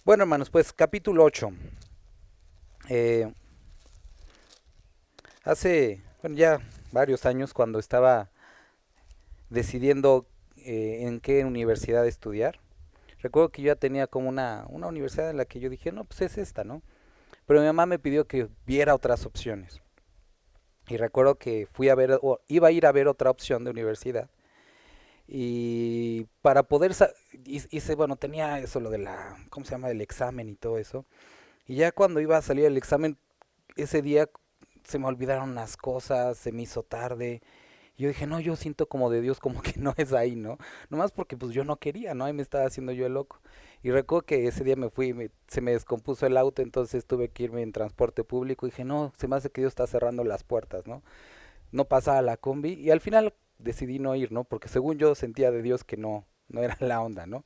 Bueno, hermanos, pues capítulo 8. Eh, hace, bueno, ya varios años cuando estaba decidiendo en qué universidad estudiar, recuerdo que yo ya tenía como una universidad en la que yo dije, no, pues es esta, ¿no? Pero mi mamá me pidió que viera otras opciones. Y recuerdo que fui a ver, o iba a ir a ver otra opción de universidad. Y para poder, hice, bueno, tenía eso, lo de la, ¿cómo se llama? Del examen y todo eso. Y ya cuando iba a salir el examen, ese día se me olvidaron unas cosas, se me hizo tarde. Y yo dije, no, yo siento como de Dios, como que no es ahí, ¿no? Nomás porque pues yo no quería, ¿no? Ahí me estaba haciendo yo el loco. Y recuerdo que ese día me fui, se me descompuso el auto, entonces tuve que irme en transporte público. Y dije, no, se me hace que Dios está cerrando las puertas, ¿no? No pasaba la combi. Y al final decidí no ir, ¿no? Porque según yo sentía de Dios que no, no era la onda, ¿no?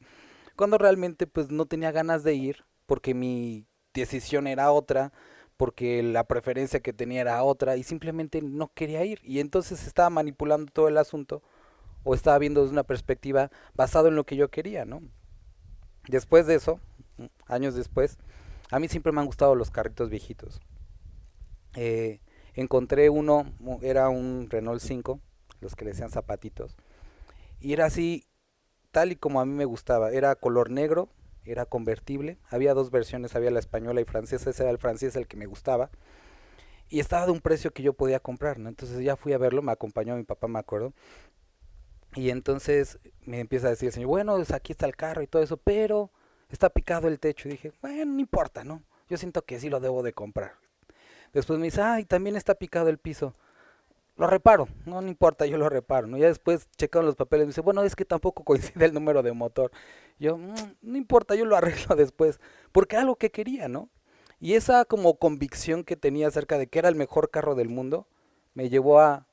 Cuando realmente pues no tenía ganas de ir, porque mi decisión era otra, porque la preferencia que tenía era otra y simplemente no quería ir. Y entonces estaba manipulando todo el asunto o estaba viendo desde una perspectiva basado en lo que yo quería, ¿no? Después de eso, años después, a mí siempre me han gustado los carritos viejitos. Encontré uno, era un Renault 5, los que le decían zapatitos, y era así, tal y como a mí me gustaba. Era color negro, era convertible. Había dos versiones, había la española y francesa. Ese era el francés, el que me gustaba. Y estaba de un precio que yo podía comprar, ¿no? Entonces ya fui a verlo, me acompañó mi papá, me acuerdo. Y entonces me empieza a decir el señor, bueno, pues aquí está el carro y todo eso, pero está picado el techo. Y dije, bueno, no importa, ¿no? Yo siento que sí lo debo de comprar. Después me dice, ay, también está picado el piso. Lo reparo, no, no importa, yo lo reparo, ¿no? Ya después checaron los papeles y me dice, bueno, es que tampoco coincide el número de motor. Yo, no importa, yo lo arreglo después, porque era algo que quería, ¿no? Y esa como convicción que tenía acerca de que era el mejor carro del mundo, me llevó a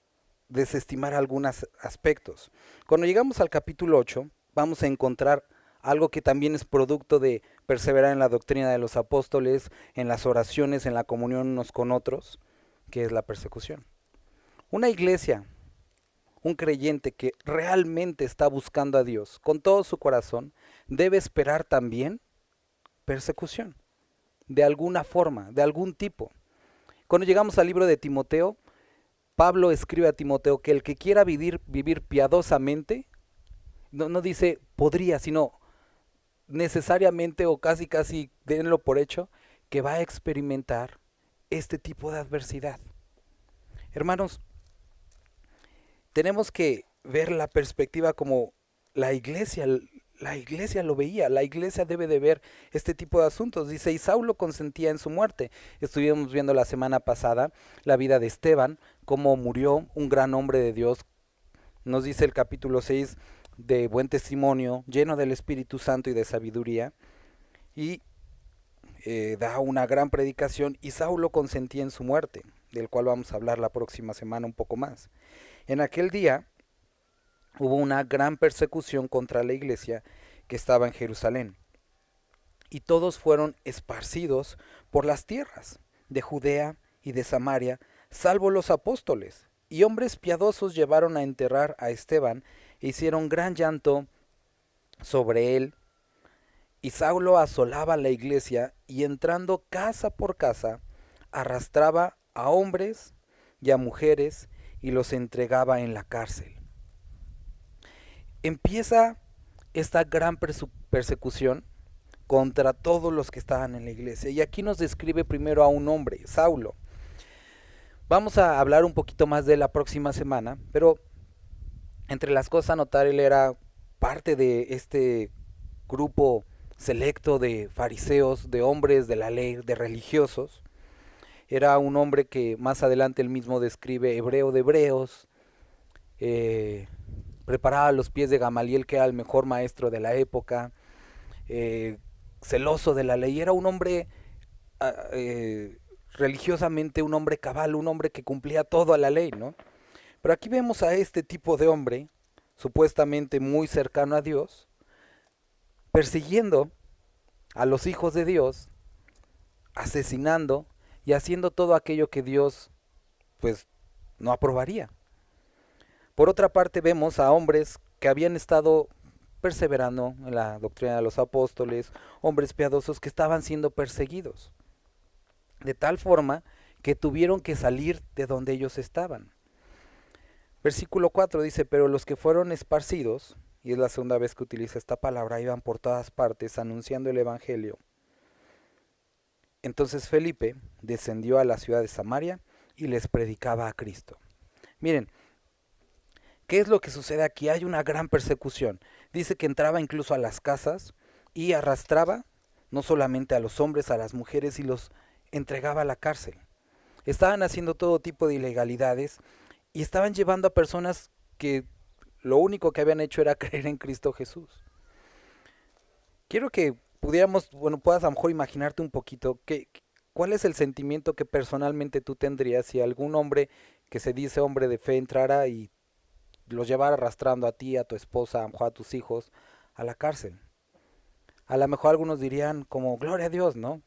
desestimar algunos aspectos. Cuando llegamos al capítulo 8, vamos a encontrar algo que también es producto de perseverar en la doctrina de los apóstoles, en las oraciones, en la comunión unos con otros, que es la persecución. Una iglesia, un creyente que realmente está buscando a Dios con todo su corazón, debe esperar también persecución, de alguna forma, de algún tipo. Cuando llegamos al libro de Timoteo, Pablo escribe a Timoteo que el que quiera vivir piadosamente, no dice podría, sino necesariamente o casi casi denlo por hecho, que va a experimentar este tipo de adversidad. Hermanos, tenemos que ver la perspectiva como la iglesia, la iglesia lo veía, la iglesia debe de ver este tipo de asuntos. Dice, y Saulo consentía en su muerte. Estuvimos viendo la semana pasada la vida de Esteban, cómo murió un gran hombre de Dios. Nos dice el capítulo 6 de buen testimonio, lleno del Espíritu Santo y de sabiduría, y da una gran predicación, y Saulo consentía en su muerte, del cual vamos a hablar la próxima semana un poco más. En aquel día hubo una gran persecución contra la iglesia que estaba en Jerusalén, y todos fueron esparcidos por las tierras de Judea y de Samaria, salvo los apóstoles. Y hombres piadosos llevaron a enterrar a Esteban e hicieron gran llanto sobre él. Y Saulo asolaba la iglesia y entrando casa por casa, arrastraba a hombres y a mujeres y los entregaba en la cárcel. Empieza esta gran persecución contra todos los que estaban en la iglesia. Y aquí nos describe primero a un hombre, Saulo. Vamos a hablar un poquito más de él la próxima semana, pero entre las cosas a notar, él era parte de este grupo selecto de fariseos, de hombres de la ley, de religiosos. Era un hombre que más adelante él mismo describe hebreo de hebreos, eh, preparaba los pies de Gamaliel, que era el mejor maestro de la época, eh, celoso de la ley. Era un hombre religiosamente, un hombre cabal, un hombre que cumplía todo a la ley, ¿no? Pero aquí vemos a este tipo de hombre, supuestamente muy cercano a Dios, persiguiendo a los hijos de Dios, asesinando y haciendo todo aquello que Dios pues no aprobaría. Por otra parte vemos a hombres que habían estado perseverando en la doctrina de los apóstoles, hombres piadosos que estaban siendo perseguidos, de tal forma que tuvieron que salir de donde ellos estaban. Versículo 4 dice, pero los que fueron esparcidos, y es la segunda vez que utiliza esta palabra, iban por todas partes anunciando el evangelio. Entonces Felipe descendió a la ciudad de Samaria y les predicaba a Cristo. Miren, ¿qué es lo que sucede aquí? Hay una gran persecución. Dice que entraba incluso a las casas y arrastraba no solamente a los hombres, a las mujeres, y los entregaba a la cárcel. Estaban haciendo todo tipo de ilegalidades y estaban llevando a personas que lo único que habían hecho era creer en Cristo Jesús. Quiero que puedas a lo mejor imaginarte un poquito cuál es el sentimiento que personalmente tú tendrías si algún hombre que se dice hombre de fe entrara y los llevara arrastrando a ti, a tu esposa, a lo mejor a tus hijos, a la cárcel. A lo mejor algunos dirían como, gloria a Dios, ¿no?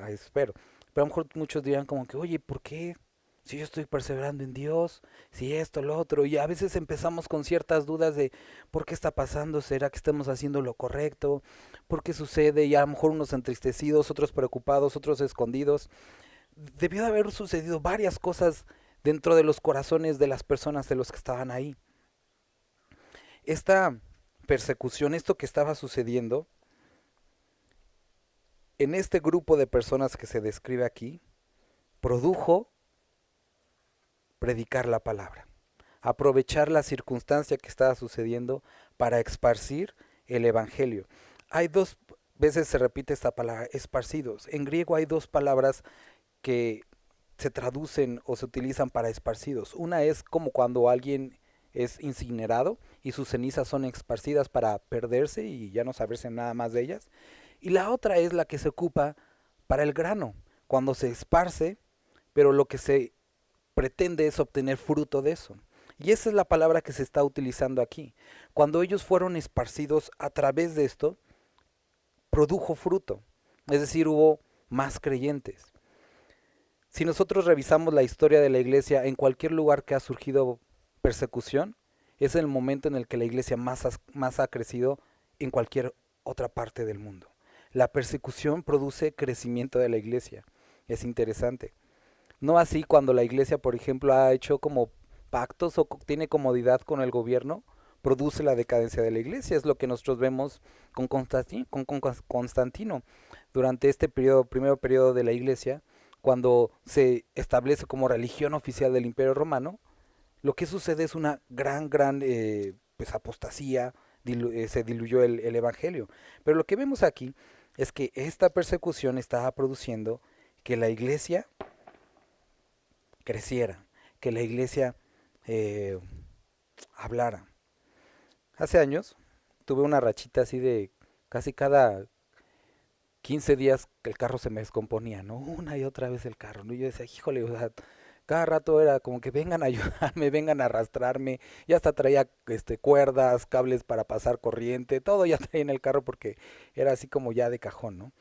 Espero. Pero a lo mejor muchos dirían como que, oye, ¿por qué? Si yo estoy perseverando en Dios, si esto, lo otro. Y a veces empezamos con ciertas dudas de, ¿por qué está pasando? ¿Será que estamos haciendo lo correcto? ¿Por qué sucede? Y a lo mejor unos entristecidos, otros preocupados, otros escondidos. Debió de haber sucedido varias cosas dentro de los corazones de las personas de los que estaban ahí. Esta persecución, esto que estaba sucediendo, en este grupo de personas que se describe aquí, produjo predicar la palabra, aprovechar la circunstancia que estaba sucediendo para esparcir el evangelio. Hay dos veces se repite esta palabra, esparcidos. En griego hay dos palabras que se traducen o se utilizan para esparcidos. Una es como cuando alguien es incinerado y sus cenizas son esparcidas para perderse y ya no saberse nada más de ellas. Y la otra es la que se ocupa para el grano, cuando se esparce, pero lo que se pretende es obtener fruto de eso. Y esa es la palabra que se está utilizando aquí. Cuando ellos fueron esparcidos a través de esto, produjo fruto. Es decir, hubo más creyentes. Si nosotros revisamos la historia de la iglesia en cualquier lugar que ha surgido persecución, es el momento en el que la iglesia más ha crecido en cualquier otra parte del mundo. La persecución produce crecimiento de la iglesia. Es interesante. No así cuando la iglesia, por ejemplo, ha hecho como pactos o tiene comodidad con el gobierno, produce la decadencia de la iglesia. Es lo que nosotros vemos con Constantino. Durante este periodo, primer periodo de la iglesia, cuando se establece como religión oficial del Imperio Romano, lo que sucede es una gran pues apostasía, se diluyó el evangelio. Pero lo que vemos aquí es que esta persecución estaba produciendo que la iglesia creciera, que la iglesia hablara. Hace años tuve una rachita así de casi cada 15 días que el carro se me descomponía, ¿no? Una y otra vez el carro, ¿no? Y yo decía, híjole, o sea, cada rato era como que vengan a ayudarme, vengan a arrastrarme. Y hasta traía cuerdas, cables para pasar corriente, todo ya traía en el carro porque era así como ya de cajón, ¿no?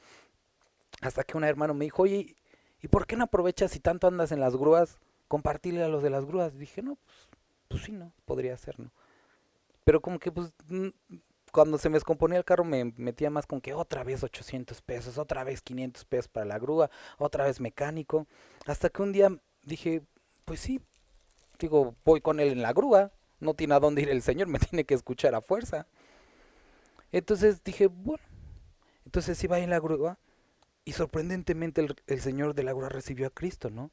Hasta que un hermano me dijo, oye, ¿y por qué no aprovechas si tanto andas en las grúas, compartirle a los de las grúas? Dije, no, pues sí, no, podría ser, ¿no? Pero como que pues cuando se me descomponía el carro me metía más con que otra vez 800 pesos, otra vez 500 pesos para la grúa, otra vez mecánico. Hasta que un día dije, pues sí, digo, voy con él en la grúa, no tiene a dónde ir el señor, me tiene que escuchar a fuerza. Entonces dije, bueno, entonces iba en la grúa y sorprendentemente el señor de la grúa recibió a Cristo, ¿no?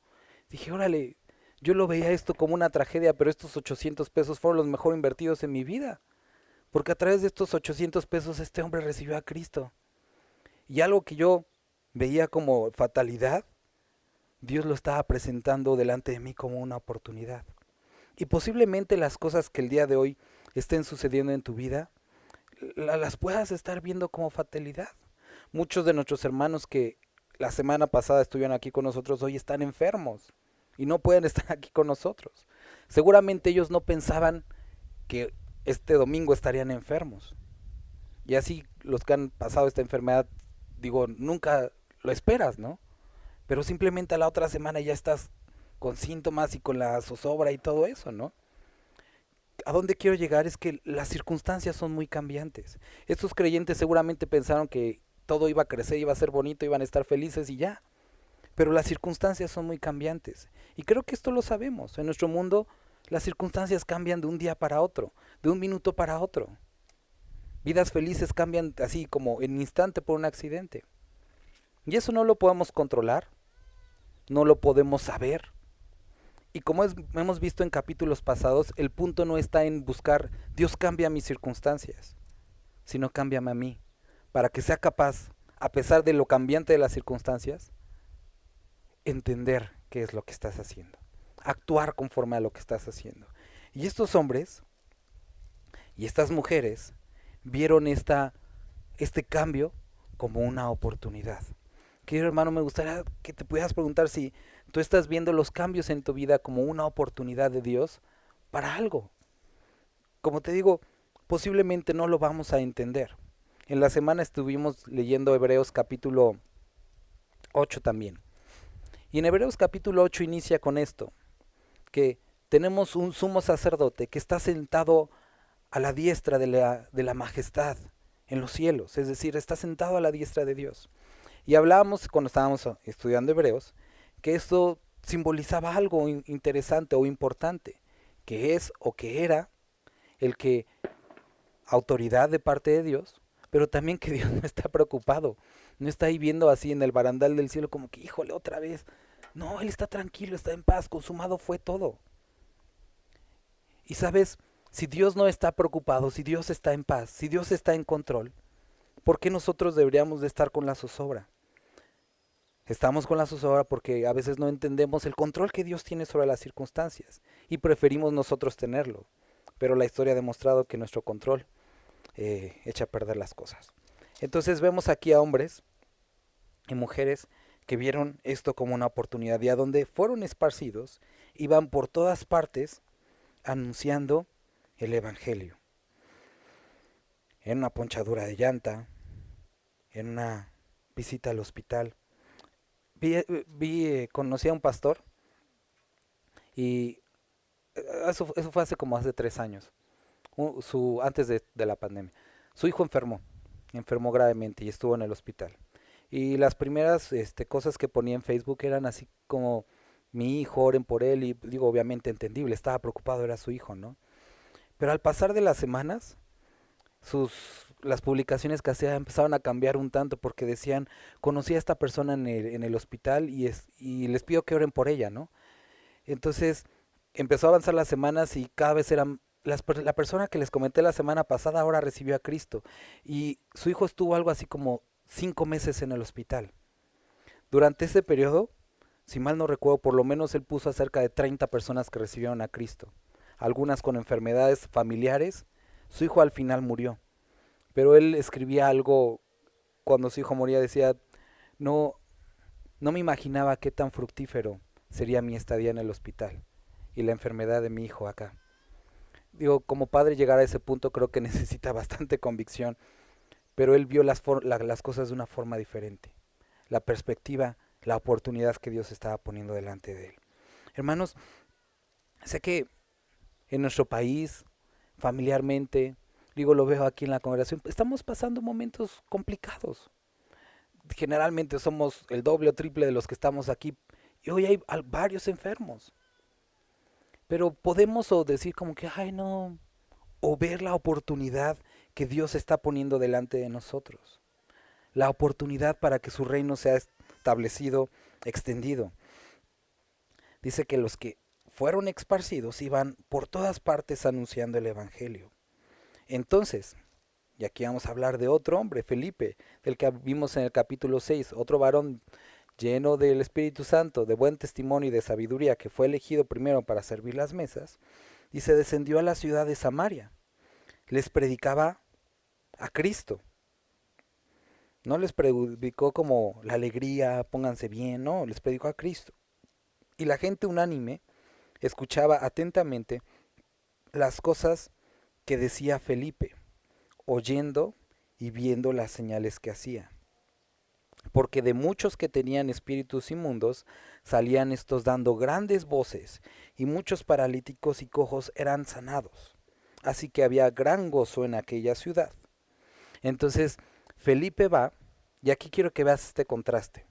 Dije, órale, yo lo veía esto como una tragedia, pero estos 800 pesos fueron los mejor invertidos en mi vida. Porque a través de estos 800 pesos este hombre recibió a Cristo. Y algo que yo veía como fatalidad, Dios lo estaba presentando delante de mí como una oportunidad. Y posiblemente las cosas que el día de hoy estén sucediendo en tu vida, las puedas estar viendo como fatalidad. Muchos de nuestros hermanos que la semana pasada estuvieron aquí con nosotros hoy están enfermos y no pueden estar aquí con nosotros. Seguramente ellos no pensaban que este domingo estarían enfermos. Y así los que han pasado esta enfermedad, digo, nunca lo esperas, ¿no? Pero simplemente a la otra semana ya estás con síntomas y con la zozobra y todo eso, ¿no? a dónde quiero llegar es que las circunstancias son muy cambiantes. Estos creyentes seguramente pensaron que todo iba a crecer, iba a ser bonito, iban a estar felices y ya. Pero las circunstancias son muy cambiantes. Y creo que esto lo sabemos. En nuestro mundo las circunstancias cambian de un día para otro, de un minuto para otro. Vidas felices cambian así como en instante por un accidente. Y eso no lo podemos controlar, no lo podemos saber. Y como hemos visto en capítulos pasados, el punto no está en buscar, Dios cambia mis circunstancias, sino cámbiame a mí, para que sea capaz, a pesar de lo cambiante de las circunstancias, entender qué es lo que estás haciendo, actuar conforme a lo que estás haciendo. Y estos hombres y estas mujeres vieron este cambio como una oportunidad. Querido hermano, me gustaría que te pudieras preguntar si tú estás viendo los cambios en tu vida como una oportunidad de Dios para algo. Como te digo, posiblemente no lo vamos a entender. En la semana estuvimos leyendo Hebreos capítulo 8 también. Y en Hebreos capítulo 8 inicia con esto, que tenemos un sumo sacerdote que está sentado a la diestra de la majestad en los cielos, es decir, está sentado a la diestra de Dios. Y hablábamos cuando estábamos estudiando Hebreos, que esto simbolizaba algo interesante o importante, que es o que era el que autoridad de parte de Dios, pero también que Dios no está preocupado, no está ahí viendo así en el barandal del cielo como que híjole otra vez. No, Él está tranquilo, está en paz, consumado fue todo. Y sabes, si Dios no está preocupado, si Dios está en paz, si Dios está en control, ¿por qué nosotros deberíamos de estar con la zozobra? Estamos con la zozobra porque a veces no entendemos el control que Dios tiene sobre las circunstancias y preferimos nosotros tenerlo. Pero la historia ha demostrado que nuestro control echa a perder las cosas. Entonces vemos aquí a hombres y mujeres que vieron esto como una oportunidad y a donde fueron esparcidos iban por todas partes anunciando el evangelio. En una ponchadura de llanta, en una visita al hospital. Conocí a un pastor y eso fue hace 3 años, antes de la pandemia. Su hijo enfermó gravemente y estuvo en el hospital. Y las primeras cosas que ponía en Facebook eran así como, mi hijo, oren por él, y digo, obviamente entendible, estaba preocupado, era su hijo, ¿no? Pero al pasar de las semanas, las publicaciones que hacía empezaron a cambiar un tanto porque decían, conocí a esta persona en el hospital y les pido que oren por ella, ¿no? Entonces empezó a avanzar las semanas y cada vez eran, la persona que les comenté la semana pasada ahora recibió a Cristo y su hijo estuvo algo así como 5 meses en el hospital. Durante ese periodo, si mal no recuerdo, por lo menos él puso a cerca de 30 personas que recibieron a Cristo, algunas con enfermedades familiares. Su hijo al final murió, pero él escribía algo cuando su hijo moría, decía, no, no me imaginaba qué tan fructífero sería mi estadía en el hospital y la enfermedad de mi hijo acá. Digo, como padre llegar a ese punto creo que necesita bastante convicción, pero él vio las cosas de una forma diferente. La perspectiva, la oportunidad que Dios estaba poniendo delante de él. Hermanos, sé que en nuestro país, familiarmente, digo, lo veo aquí en la congregación, estamos pasando momentos complicados. Generalmente somos el doble o triple de los que estamos aquí y hoy hay varios enfermos. Pero podemos o decir como que, ay no, o ver la oportunidad que Dios está poniendo delante de nosotros. La oportunidad para que su reino sea establecido, extendido. Dice que los que fueron esparcidos iban por todas partes anunciando el evangelio. Entonces, y aquí vamos a hablar de otro hombre, Felipe, del que vimos en el capítulo 6, otro varón lleno del Espíritu Santo, de buen testimonio y de sabiduría, que fue elegido primero para servir las mesas, y se descendió a la ciudad de Samaria. Les predicaba a Cristo. No les predicó como la alegría, pónganse bien, no, les predicó a Cristo. Y la gente unánime escuchaba atentamente las cosas que decía Felipe, oyendo y viendo las señales que hacía. Porque de muchos que tenían espíritus inmundos salían estos dando grandes voces, y muchos paralíticos y cojos eran sanados. así que había gran gozo en aquella ciudad. Entonces Felipe va, y aquí quiero que veas este contraste.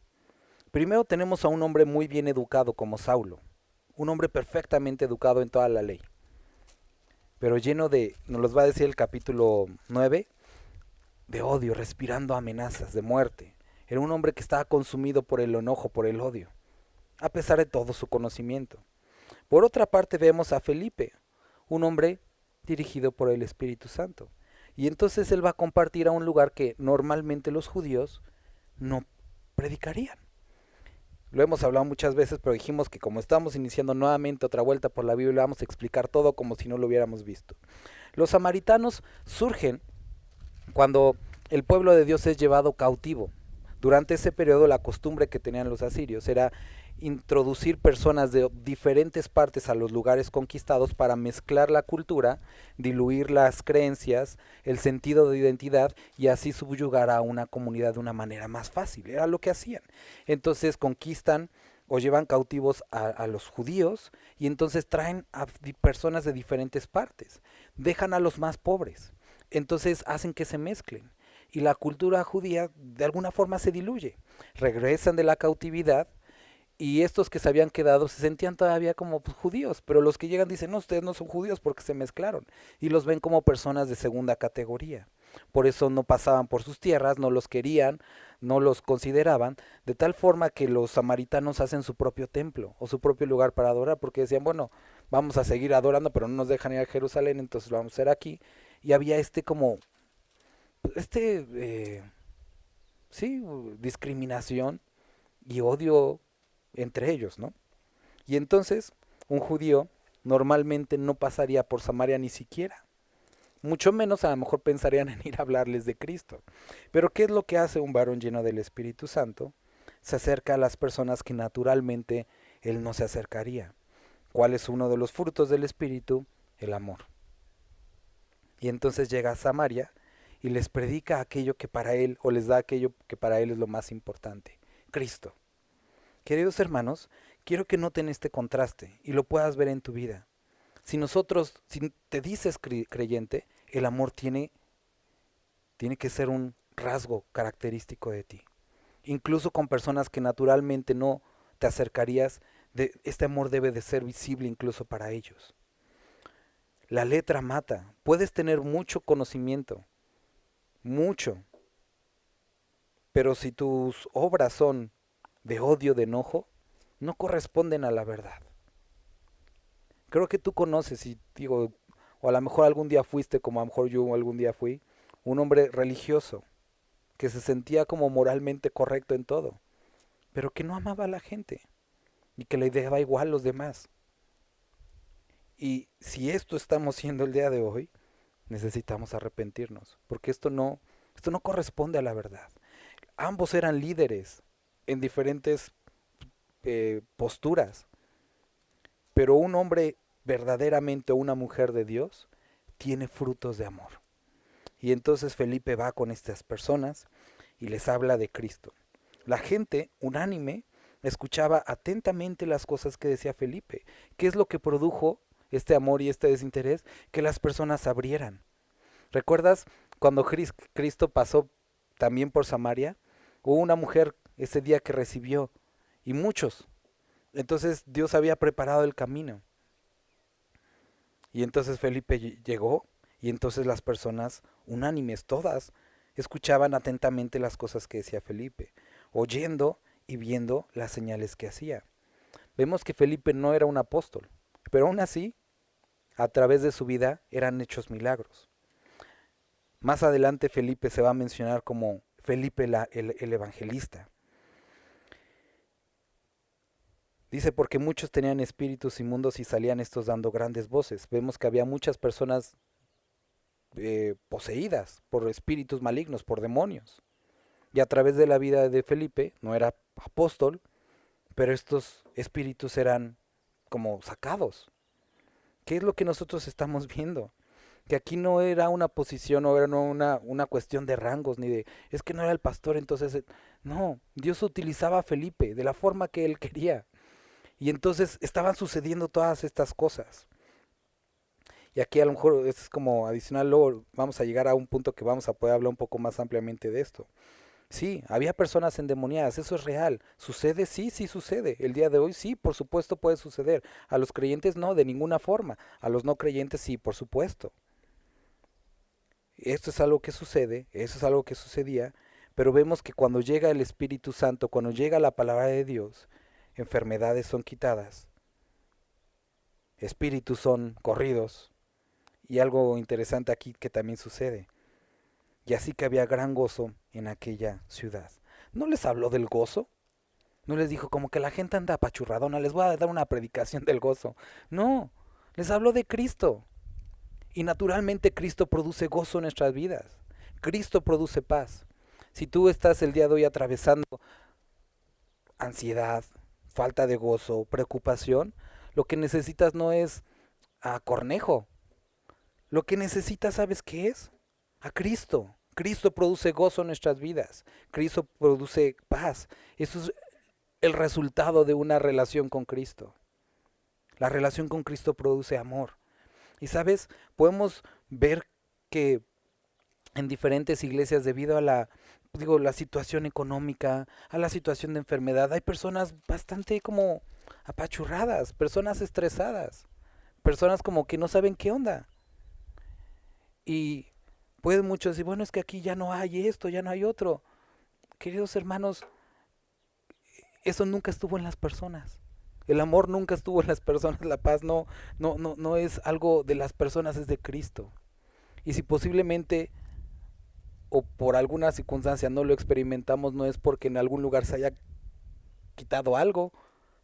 Primero tenemos a un hombre muy bien educado como Saulo, un hombre perfectamente educado en toda la ley, pero lleno de, nos los va a decir el capítulo 9, de odio, respirando amenazas de muerte. Era un hombre que estaba consumido por el enojo, por el odio, a pesar de todo su conocimiento. Por otra parte vemos a Felipe, un hombre dirigido por el Espíritu Santo. Y entonces él va a compartir a un lugar que normalmente los judíos no predicarían. Lo hemos hablado muchas veces, pero dijimos que como estamos iniciando nuevamente otra vuelta por la Biblia, vamos a explicar todo como si no lo hubiéramos visto. Los samaritanos surgen cuando el pueblo de Dios es llevado cautivo. Durante ese periodo la costumbre que tenían los asirios era introducir personas de diferentes partes a los lugares conquistados para mezclar la cultura, diluir las creencias, el sentido de identidad y así subyugar a una comunidad de una manera más fácil. Era lo que hacían. Entonces conquistan o llevan cautivos a los judíos y entonces traen a personas de diferentes partes. Dejan a los más pobres. Entonces hacen que se mezclen y la cultura judía de alguna forma se diluye. Regresan de la cautividad y estos que se habían quedado se sentían todavía como pues, judíos, pero los que llegan dicen, no, ustedes no son judíos porque se mezclaron y los ven como personas de segunda categoría. Por eso no pasaban por sus tierras, no los querían, no los consideraban, de tal forma que los samaritanos hacen su propio templo o su propio lugar para adorar, porque decían, bueno, vamos a seguir adorando, pero no nos dejan ir a Jerusalén, entonces lo vamos a hacer aquí. Y había sí, discriminación y odio entre ellos, ¿no? Y entonces un judío normalmente no pasaría por Samaria ni siquiera. Mucho menos a lo mejor pensarían en ir a hablarles de Cristo. Pero ¿qué es lo que hace un varón lleno del Espíritu Santo? Se acerca a las personas que naturalmente él no se acercaría. ¿Cuál es uno de los frutos del Espíritu? El amor. Y entonces llega a Samaria y les predica aquello que para él, o les da aquello que para él es lo más importante, Cristo. Queridos hermanos, quiero que noten este contraste y lo puedas ver en tu vida. Si te dices creyente, el amor tiene que ser un rasgo característico de ti. Incluso con personas que naturalmente no te acercarías, este amor debe de ser visible incluso para ellos. La letra mata. Puedes tener mucho conocimiento, mucho, pero si tus obras son de odio, de enojo, no corresponden a la verdad. Creo que tú conoces, y digo, o a lo mejor algún día fuiste, como a lo mejor yo algún día fui, un hombre religioso, que se sentía como moralmente correcto en todo, pero que no amaba a la gente, y que le daba igual a los demás. Y si esto estamos siendo el día de hoy, necesitamos arrepentirnos, porque esto no corresponde a la verdad. Ambos eran líderes en diferentes posturas, pero un hombre verdaderamente o una mujer de Dios tiene frutos de amor. Y entonces Felipe va con estas personas y les habla de Cristo. La gente, unánime, escuchaba atentamente las cosas que decía Felipe. ¿Qué es lo que produjo este amor y este desinterés? Que las personas se abrieran. ¿Recuerdas cuando Cristo pasó también por Samaria? Hubo una mujer ese día que recibió, y muchos. Entonces Dios había preparado el camino. Y entonces Felipe llegó, y entonces las personas unánimes, todas, escuchaban atentamente las cosas que decía Felipe, oyendo y viendo las señales que hacía. Vemos que Felipe no era un apóstol, pero aún así, a través de su vida, eran hechos milagros. Más adelante Felipe se va a mencionar como Felipe el evangelista. Dice, porque muchos tenían espíritus inmundos y salían estos dando grandes voces. Vemos que había muchas personas poseídas por espíritus malignos, por demonios. Y a través de la vida de Felipe, no era apóstol, pero estos espíritus eran como sacados. ¿Qué es lo que nosotros estamos viendo? Que aquí no era una posición, no era una cuestión de rangos, ni de, es que no era el pastor, entonces, no, Dios utilizaba a Felipe de la forma que él quería. Y entonces estaban sucediendo todas estas cosas. Y aquí a lo mejor esto es como adicional, luego vamos a llegar a un punto que vamos a poder hablar un poco más ampliamente de esto. Sí, había personas endemoniadas, eso es real. ¿Sucede? Sí, sí sucede. El día de hoy sí, por supuesto puede suceder. A los creyentes no, de ninguna forma. A los no creyentes sí, por supuesto. Esto es algo que sucede, eso es algo que sucedía, pero vemos que cuando llega el Espíritu Santo, cuando llega la palabra de Dios, enfermedades son quitadas, espíritus son corridos, y algo interesante aquí que también sucede. Y así que había gran gozo en aquella ciudad. ¿No les habló del gozo? No les dijo como que la gente anda apachurradona, les voy a dar una predicación del gozo. No, les habló de Cristo. Y naturalmente Cristo produce gozo en nuestras vidas. Cristo produce paz. Si tú estás el día de hoy atravesando ansiedad, falta de gozo, preocupación, lo que necesitas no es a Cornejo. Lo que necesitas, ¿sabes qué es? A Cristo. Cristo produce gozo en nuestras vidas. Cristo produce paz. Eso es el resultado de una relación con Cristo. La relación con Cristo produce amor. Y sabes, podemos ver que en diferentes iglesias debido a la situación económica, a la situación de enfermedad, hay personas bastante como apachurradas, personas estresadas, personas como que no saben qué onda. Y pueden muchos decir, bueno, es que aquí ya no hay esto, ya no hay otro. Queridos hermanos, eso nunca estuvo en las personas. El amor nunca estuvo en las personas, la paz no es algo de las personas, es de Cristo. Y si posiblemente o por alguna circunstancia no lo experimentamos, no es porque en algún lugar se haya quitado algo,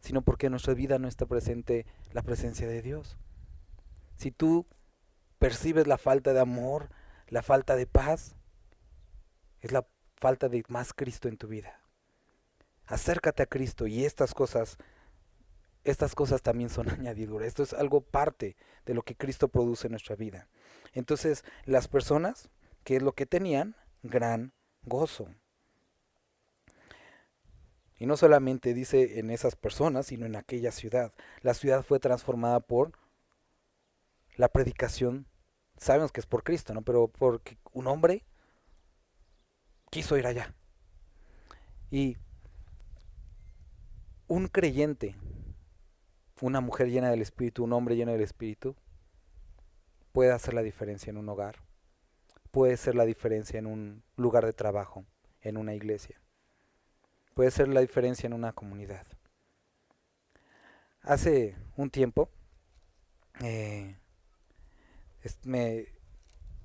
sino porque en nuestra vida no está presente la presencia de Dios. Si tú percibes la falta de amor, la falta de paz, es la falta de más Cristo en tu vida. Acércate a Cristo y estas cosas también son añadiduras. Esto es algo parte de lo que Cristo produce en nuestra vida. Entonces, las personas, ¿qué es lo que tenían? Gran gozo. Y no solamente dice en esas personas, sino en aquella ciudad. La ciudad fue transformada por la predicación. Sabemos que es por Cristo, ¿no? Pero porque un hombre quiso ir allá. Y un creyente, una mujer llena del Espíritu, un hombre lleno del Espíritu, puede hacer la diferencia en un hogar, puede ser la diferencia en un lugar de trabajo, en una iglesia, puede ser la diferencia en una comunidad. Hace un tiempo eh, me,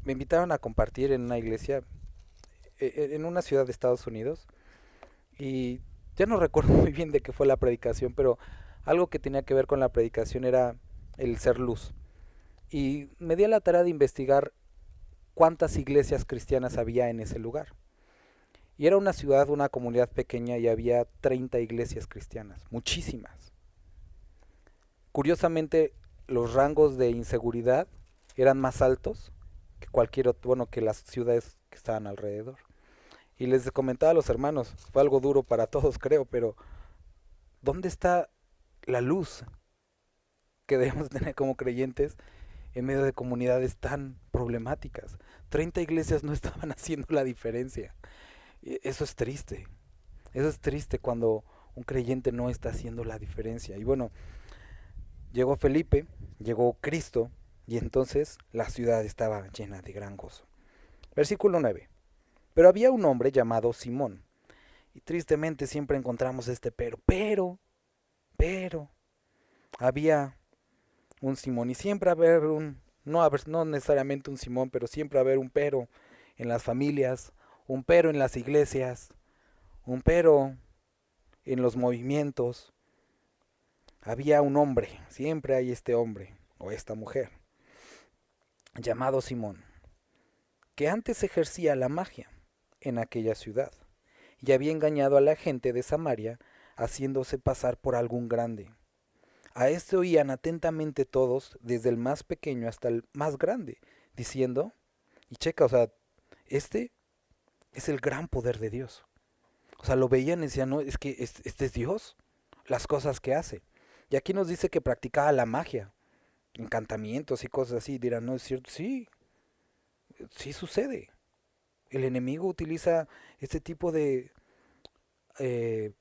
me invitaron a compartir en una iglesia en una ciudad de Estados Unidos y ya no recuerdo muy bien de qué fue la predicación, pero algo que tenía que ver con la predicación era el ser luz. Y me di a la tarea de investigar cuántas iglesias cristianas había en ese lugar. Y era una ciudad, una comunidad pequeña y había 30 iglesias cristianas, muchísimas. Curiosamente, los rangos de inseguridad eran más altos que cualquier otro, bueno, que las ciudades que estaban alrededor. Y les comentaba a los hermanos, fue algo duro para todos creo, pero ¿dónde está la luz que debemos tener como creyentes en medio de comunidades tan problemáticas? 30 iglesias no estaban haciendo la diferencia. Eso es triste. Eso es triste cuando un creyente no está haciendo la diferencia. Y bueno, llegó Felipe, llegó Cristo, y entonces la ciudad estaba llena de gran gozo. Versículo 9. Pero había un hombre llamado Simón. Y tristemente siempre encontramos este pero, había un Simón. Y siempre haber no necesariamente un Simón, pero siempre haber un pero en las familias, un pero en las iglesias, un pero en los movimientos. Había un hombre, siempre hay este hombre o esta mujer, llamado Simón, que antes ejercía la magia en aquella ciudad y había engañado a la gente de Samaria haciéndose pasar por algún grande. A este oían atentamente todos, desde el más pequeño hasta el más grande, diciendo, y checa, o sea, este es el gran poder de Dios. O sea, lo veían y decían, no, es que este es Dios, las cosas que hace. Y aquí nos dice que practicaba la magia. encantamientos y cosas así. Dirán, no es cierto. Sí, sí sucede. El enemigo utiliza este tipo de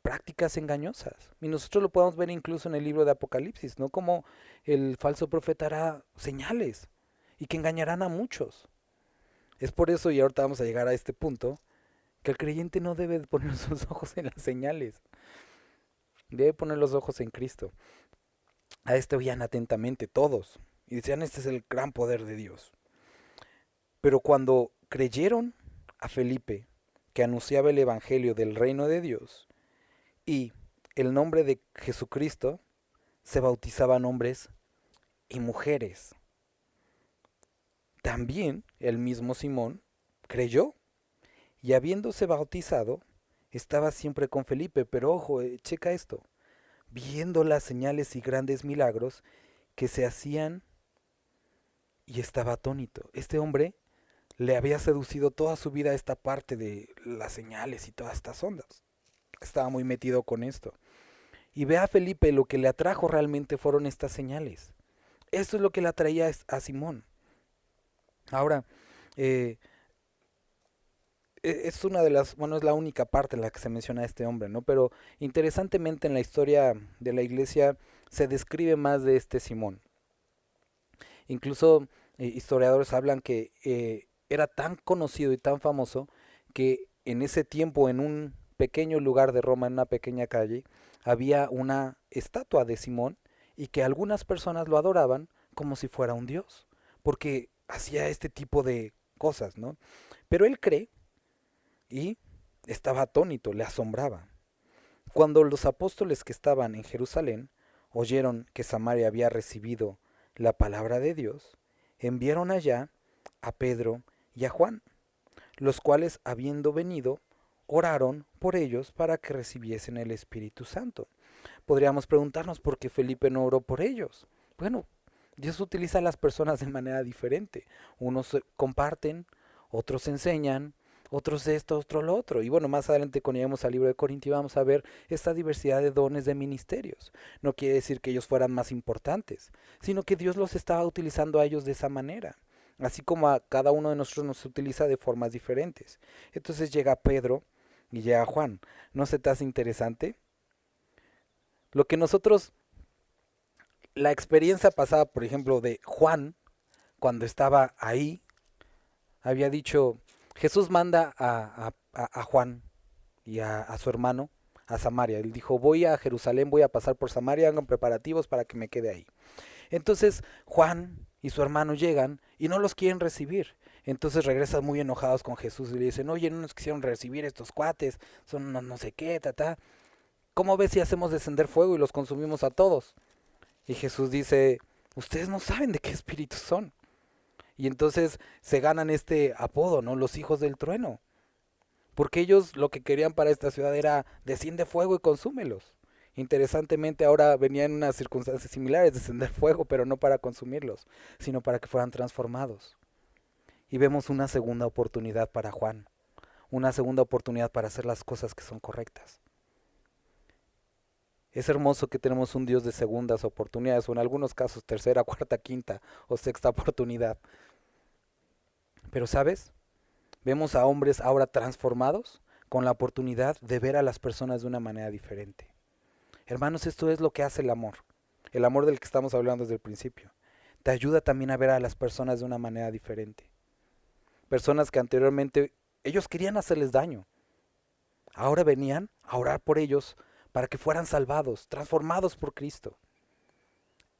prácticas engañosas. Y nosotros lo podemos ver incluso en el libro de Apocalipsis, ¿no? Como el falso profeta hará señales y que engañarán a muchos. Es por eso, y ahorita vamos a llegar a este punto, que el creyente no debe poner sus ojos en las señales, debe poner los ojos en Cristo. A este oían atentamente todos y decían, este es el gran poder de Dios. Pero cuando creyeron a Felipe, que anunciaba el evangelio del reino de Dios, y el nombre de Jesucristo, se bautizaban hombres y mujeres. También el mismo Simón creyó y habiéndose bautizado, estaba siempre con Felipe. Pero ojo, checa esto, viendo las señales y grandes milagros que se hacían, y estaba atónito. Este hombre le había seducido toda su vida esta parte de las señales y todas estas ondas. Estaba muy metido con esto. Y ve a Felipe, lo que le atrajo realmente fueron estas señales. Esto es lo que le atraía a Simón. Ahora, eh, es una de las, bueno, es la única parte en la que se menciona a este hombre, ¿no? Pero interesantemente en la historia de la iglesia se describe más de este Simón. Incluso historiadores hablan que era tan conocido y tan famoso que en ese tiempo en un pequeño lugar de Roma, en una pequeña calle, había una estatua de Simón y que algunas personas lo adoraban como si fuera un dios, porque hacía este tipo de cosas, ¿no? Pero él cree y estaba atónito, le asombraba. Cuando los apóstoles que estaban en Jerusalén oyeron que Samaria había recibido la palabra de Dios, enviaron allá a Pedro y a Juan, los cuales, habiendo venido, oraron por ellos para que recibiesen el Espíritu Santo. Podríamos preguntarnos por qué Felipe no oró por ellos. Bueno, Dios utiliza a las personas de manera diferente. Unos comparten, otros enseñan, otros esto, otro lo otro. Y bueno, más adelante cuando lleguemos al libro de Corintios vamos a ver esta diversidad de dones de ministerios. No quiere decir que ellos fueran más importantes, sino que Dios los estaba utilizando a ellos de esa manera. Así como a cada uno de nosotros nos utiliza de formas diferentes. Entonces llega Pedro y llega Juan. ¿No se te hace interesante? Lo que nosotros, la experiencia pasada, por ejemplo, de Juan, cuando estaba ahí, había dicho, Jesús manda a Juan y a su hermano a Samaria. Él dijo, voy a Jerusalén, voy a pasar por Samaria, hagan preparativos para que me quede ahí. Entonces Juan y su hermano llegan y no los quieren recibir. Entonces regresan muy enojados con Jesús y le dicen, oye, no nos quisieron recibir estos cuates, son no sé qué, ¿Cómo ves si hacemos descender fuego y los consumimos a todos? Y Jesús dice, ustedes no saben de qué espíritus son. Y entonces se ganan este apodo, ¿no? Los hijos del trueno. Porque ellos lo que querían para esta ciudad era desciende fuego y consúmelos. Interesantemente ahora venían en unas circunstancias similares, descender fuego, pero no para consumirlos, sino para que fueran transformados. Y vemos una segunda oportunidad para Juan, una segunda oportunidad para hacer las cosas que son correctas. Es hermoso que tenemos un Dios de segundas oportunidades, o en algunos casos tercera, cuarta, quinta o sexta oportunidad. Pero ¿sabes? Vemos a hombres ahora transformados con la oportunidad de ver a las personas de una manera diferente. Hermanos, esto es lo que hace el amor del que estamos hablando desde el principio. Te ayuda también a ver a las personas de una manera diferente. Personas que anteriormente ellos querían hacerles daño, ahora venían a orar por ellos para que fueran salvados, transformados por Cristo.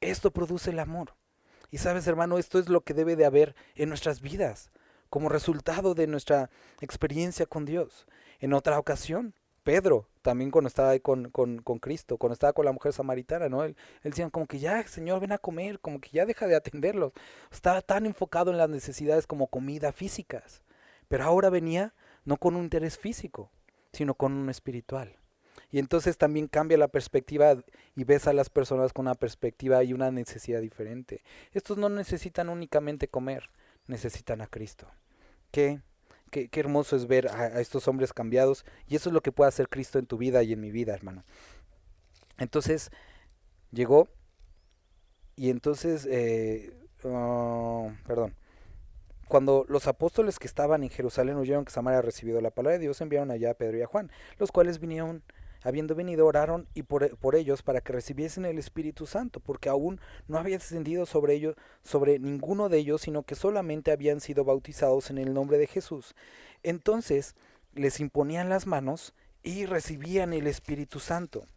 Esto produce el amor. Y sabes, hermano, esto es lo que debe de haber en nuestras vidas, como resultado de nuestra experiencia con Dios. En otra ocasión, Pedro, también cuando estaba ahí con Cristo, cuando estaba con la mujer samaritana, ¿no? Él decía como que ya, Señor, ven a comer, como que ya deja de atenderlos. Estaba tan enfocado en las necesidades como comida físicas. Pero ahora venía no con un interés físico, sino con un espiritual. Y entonces también cambia la perspectiva y ves a las personas con una perspectiva y una necesidad diferente. Estos no necesitan únicamente comer, necesitan a Cristo. Qué, qué hermoso es ver a estos hombres cambiados, y eso es lo que puede hacer Cristo en tu vida y en mi vida, hermano. Entonces llegó Y entonces, perdón, cuando los apóstoles que estaban en Jerusalén oyeron que Samaria había recibido la palabra de Dios, enviaron allá a Pedro y a Juan, los cuales vinieron, habiendo venido, oraron y por ellos para que recibiesen el Espíritu Santo, porque aún no había descendido sobre ellos, sobre ninguno de ellos, sino que solamente habían sido bautizados en el nombre de Jesús. Entonces les imponían las manos y recibían el Espíritu Santo.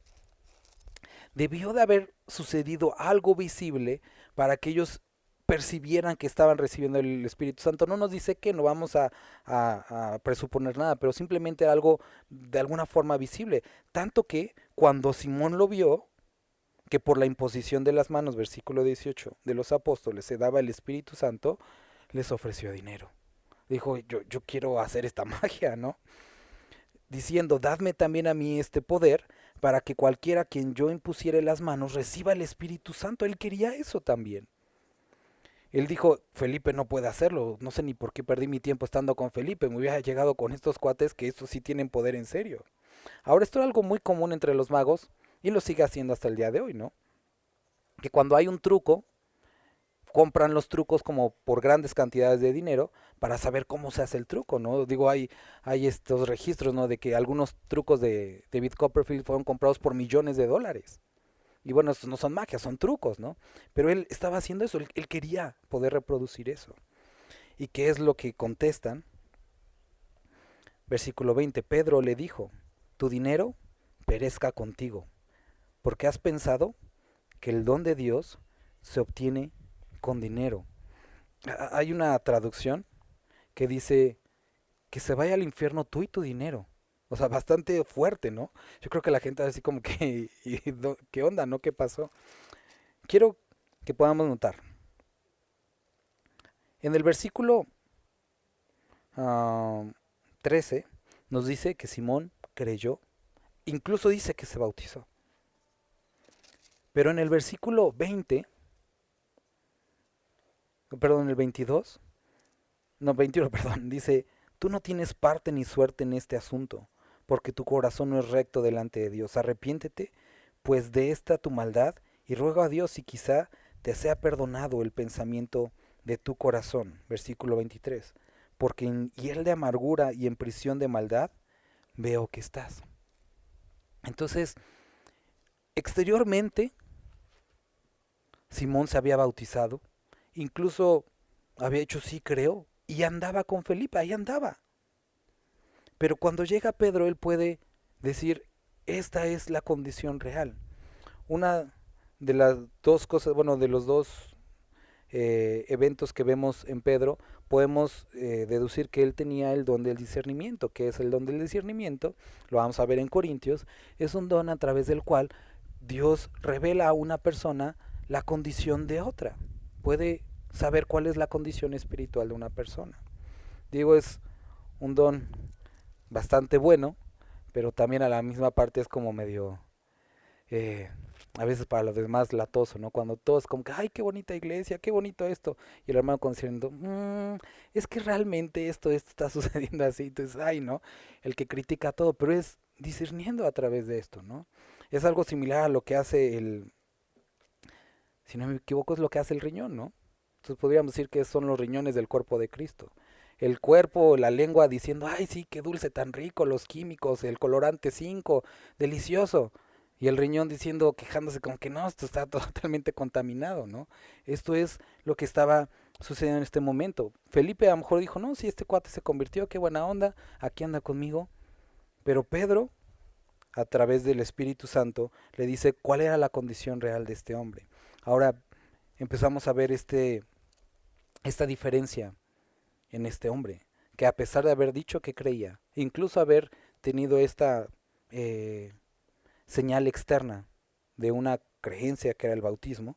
Debió de haber sucedido algo visible para que ellos percibieran que estaban recibiendo el Espíritu Santo. No nos dice que no vamos a presuponer nada, pero simplemente era algo de alguna forma visible. Tanto que cuando Simón lo vio, que por la imposición de las manos, versículo 18, de los apóstoles se daba el Espíritu Santo, les ofreció dinero. Dijo, yo quiero hacer esta magia, ¿no? Diciendo, dadme también a mí este poder para que cualquiera a quien yo impusiere las manos reciba el Espíritu Santo. Él quería eso también. Él dijo, Felipe no puede hacerlo, no sé ni por qué perdí mi tiempo estando con Felipe, me hubiera llegado con estos cuates que estos sí tienen poder en serio. Ahora esto es algo muy común entre los magos y lo sigue haciendo hasta el día de hoy, ¿no? Que cuando hay un truco, compran los trucos como por grandes cantidades de dinero para saber cómo se hace el truco, ¿no? Digo, hay estos registros, ¿no? De que algunos trucos de David Copperfield fueron comprados por millones de dólares. Y bueno, estos no son magias, son trucos, ¿no? Pero él estaba haciendo eso, él quería poder reproducir eso. ¿Y qué es lo que contestan? Versículo 20, Pedro le dijo, tu dinero perezca contigo, porque has pensado que el don de Dios se obtiene con dinero. Hay una traducción que dice que se vaya al infierno tú y tu dinero. O sea, bastante fuerte, ¿no? Yo creo que la gente así como que, ¿qué onda, no? ¿Qué pasó? Quiero que podamos notar. En el versículo 13 nos dice que Simón creyó, incluso dice que se bautizó. Pero en el versículo 20, perdón, en el 22, no, 21, perdón, dice, tú no tienes parte ni suerte en este asunto, porque tu corazón no es recto delante de Dios. Arrepiéntete, pues de esta tu maldad, y ruega a Dios si quizá te sea perdonado el pensamiento de tu corazón. Versículo 23, porque en hiel de amargura y en prisión de maldad veo que estás. Entonces, exteriormente, Simón se había bautizado, incluso había hecho sí creo, y andaba con Felipe, ahí andaba. Pero cuando llega Pedro, él puede decir, esta es la condición real. Una de las dos cosas, bueno, de los dos eventos que vemos en Pedro, podemos deducir que él tenía el don del discernimiento. ¿Qué es el don del discernimiento? Lo vamos a ver en Corintios. Es un don a través del cual Dios revela a una persona la condición de otra. Puede saber cuál es la condición espiritual de una persona. Digo, es un don bastante bueno, pero también a la misma parte es como medio, eh, a veces para los demás latoso, ¿no? Cuando todos como que, ay, qué bonita iglesia, qué bonito esto, y el hermano diciendo, es que realmente esto está sucediendo así, entonces, ay, ¿no? El que critica todo, pero es discerniendo a través de esto, ¿no? Es algo similar a lo que hace si no me equivoco, es lo que hace el riñón, ¿no? Entonces podríamos decir que son los riñones del cuerpo de Cristo. El cuerpo, la lengua diciendo, ay sí, qué dulce, tan rico, los químicos, el colorante 5 delicioso. Y el riñón diciendo, quejándose como que no, esto está totalmente contaminado, ¿no? Esto es lo que estaba sucediendo en este momento. Felipe a lo mejor dijo, no, si este cuate se convirtió, qué buena onda, aquí anda conmigo. Pero Pedro, a través del Espíritu Santo, le dice cuál era la condición real de este hombre. Ahora empezamos a ver esta diferencia en este hombre, que a pesar de haber dicho que creía, incluso haber tenido esta eh, señal externa de una creencia que era el bautismo,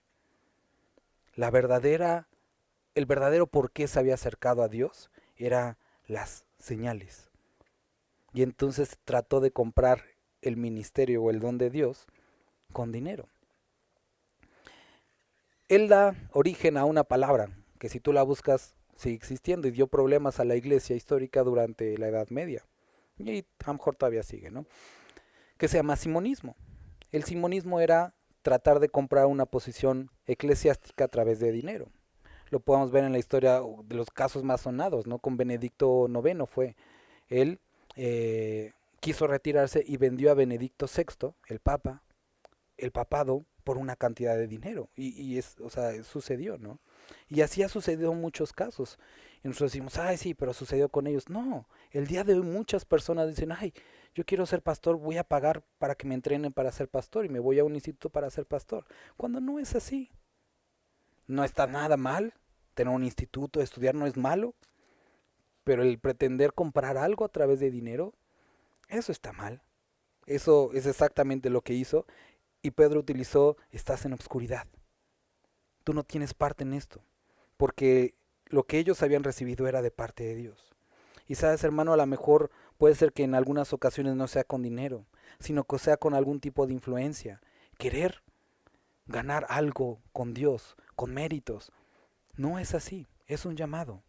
el verdadero por qué se había acercado a Dios era las señales. Y entonces trató de comprar el ministerio o el don de Dios con dinero. Él da origen a una palabra que si tú la buscas sigue existiendo y dio problemas a la iglesia histórica durante la Edad Media. Y a lo mejor todavía sigue, ¿no? Que se llama simonismo. El simonismo era tratar de comprar una posición eclesiástica a través de dinero. Lo podemos ver en la historia de los casos más sonados, ¿no? Con Benedicto IX fue. Él quiso retirarse y vendió a Benedicto VI, el Papa, el papado, por una cantidad de dinero. O sea, sucedió, ¿no? Y así ha sucedido en muchos casos. Y nosotros decimos, ay, sí, pero sucedió con ellos. No, el día de hoy muchas personas dicen, ay, yo quiero ser pastor, voy a pagar para que me entrenen para ser pastor y me voy a un instituto para ser pastor. Cuando no es así. No está nada mal, tener un instituto, estudiar no es malo, pero el pretender comprar algo a través de dinero, eso está mal. Eso es exactamente lo que hizo. Y Pedro utilizó, estás en obscuridad. Tú no tienes parte en esto, porque lo que ellos habían recibido era de parte de Dios. Y sabes, hermano, a lo mejor puede ser que en algunas ocasiones no sea con dinero, sino que sea con algún tipo de influencia. Querer ganar algo con Dios, con méritos, no es así, es un llamado.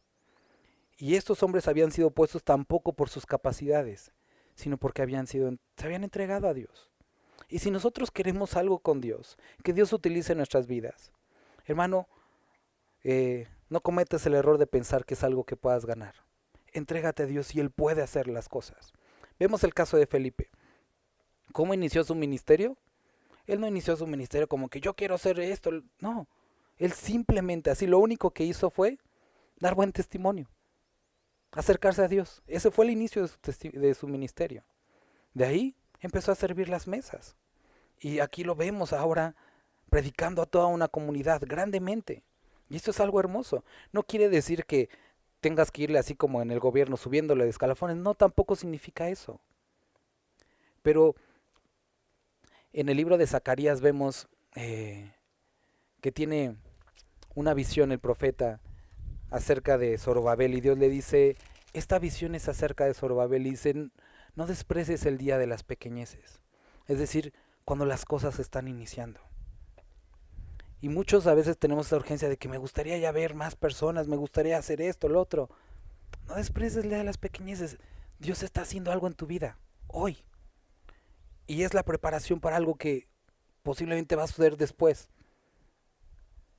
Y estos hombres habían sido puestos tampoco por sus capacidades, sino porque se habían entregado a Dios. Y si nosotros queremos algo con Dios, que Dios utilice nuestras vidas, hermano, no cometas el error de pensar que es algo que puedas ganar. Entrégate a Dios y Él puede hacer las cosas. Vemos el caso de Felipe. ¿Cómo inició su ministerio? Él no inició su ministerio como que yo quiero hacer esto. No, él simplemente así lo único que hizo fue dar buen testimonio, acercarse a Dios. Ese fue el inicio de su ministerio. De ahí empezó a servir las mesas. Y aquí lo vemos ahora predicando a toda una comunidad grandemente. Y esto es algo hermoso. No quiere decir que tengas que irle así como en el gobierno subiéndole de escalafones. No, tampoco significa eso. Pero en el libro de Zacarías vemos que tiene una visión el profeta acerca de Zorobabel y Dios le dice, esta visión es acerca de Zorobabel y dice, no desprecies el día de las pequeñeces. Es decir, cuando las cosas están iniciando. Y muchos a veces tenemos esa urgencia de que me gustaría ya ver más personas, me gustaría hacer esto, lo otro. No desprecies el día de las pequeñeces. Dios está haciendo algo en tu vida, hoy. Y es la preparación para algo que posiblemente va a suceder después.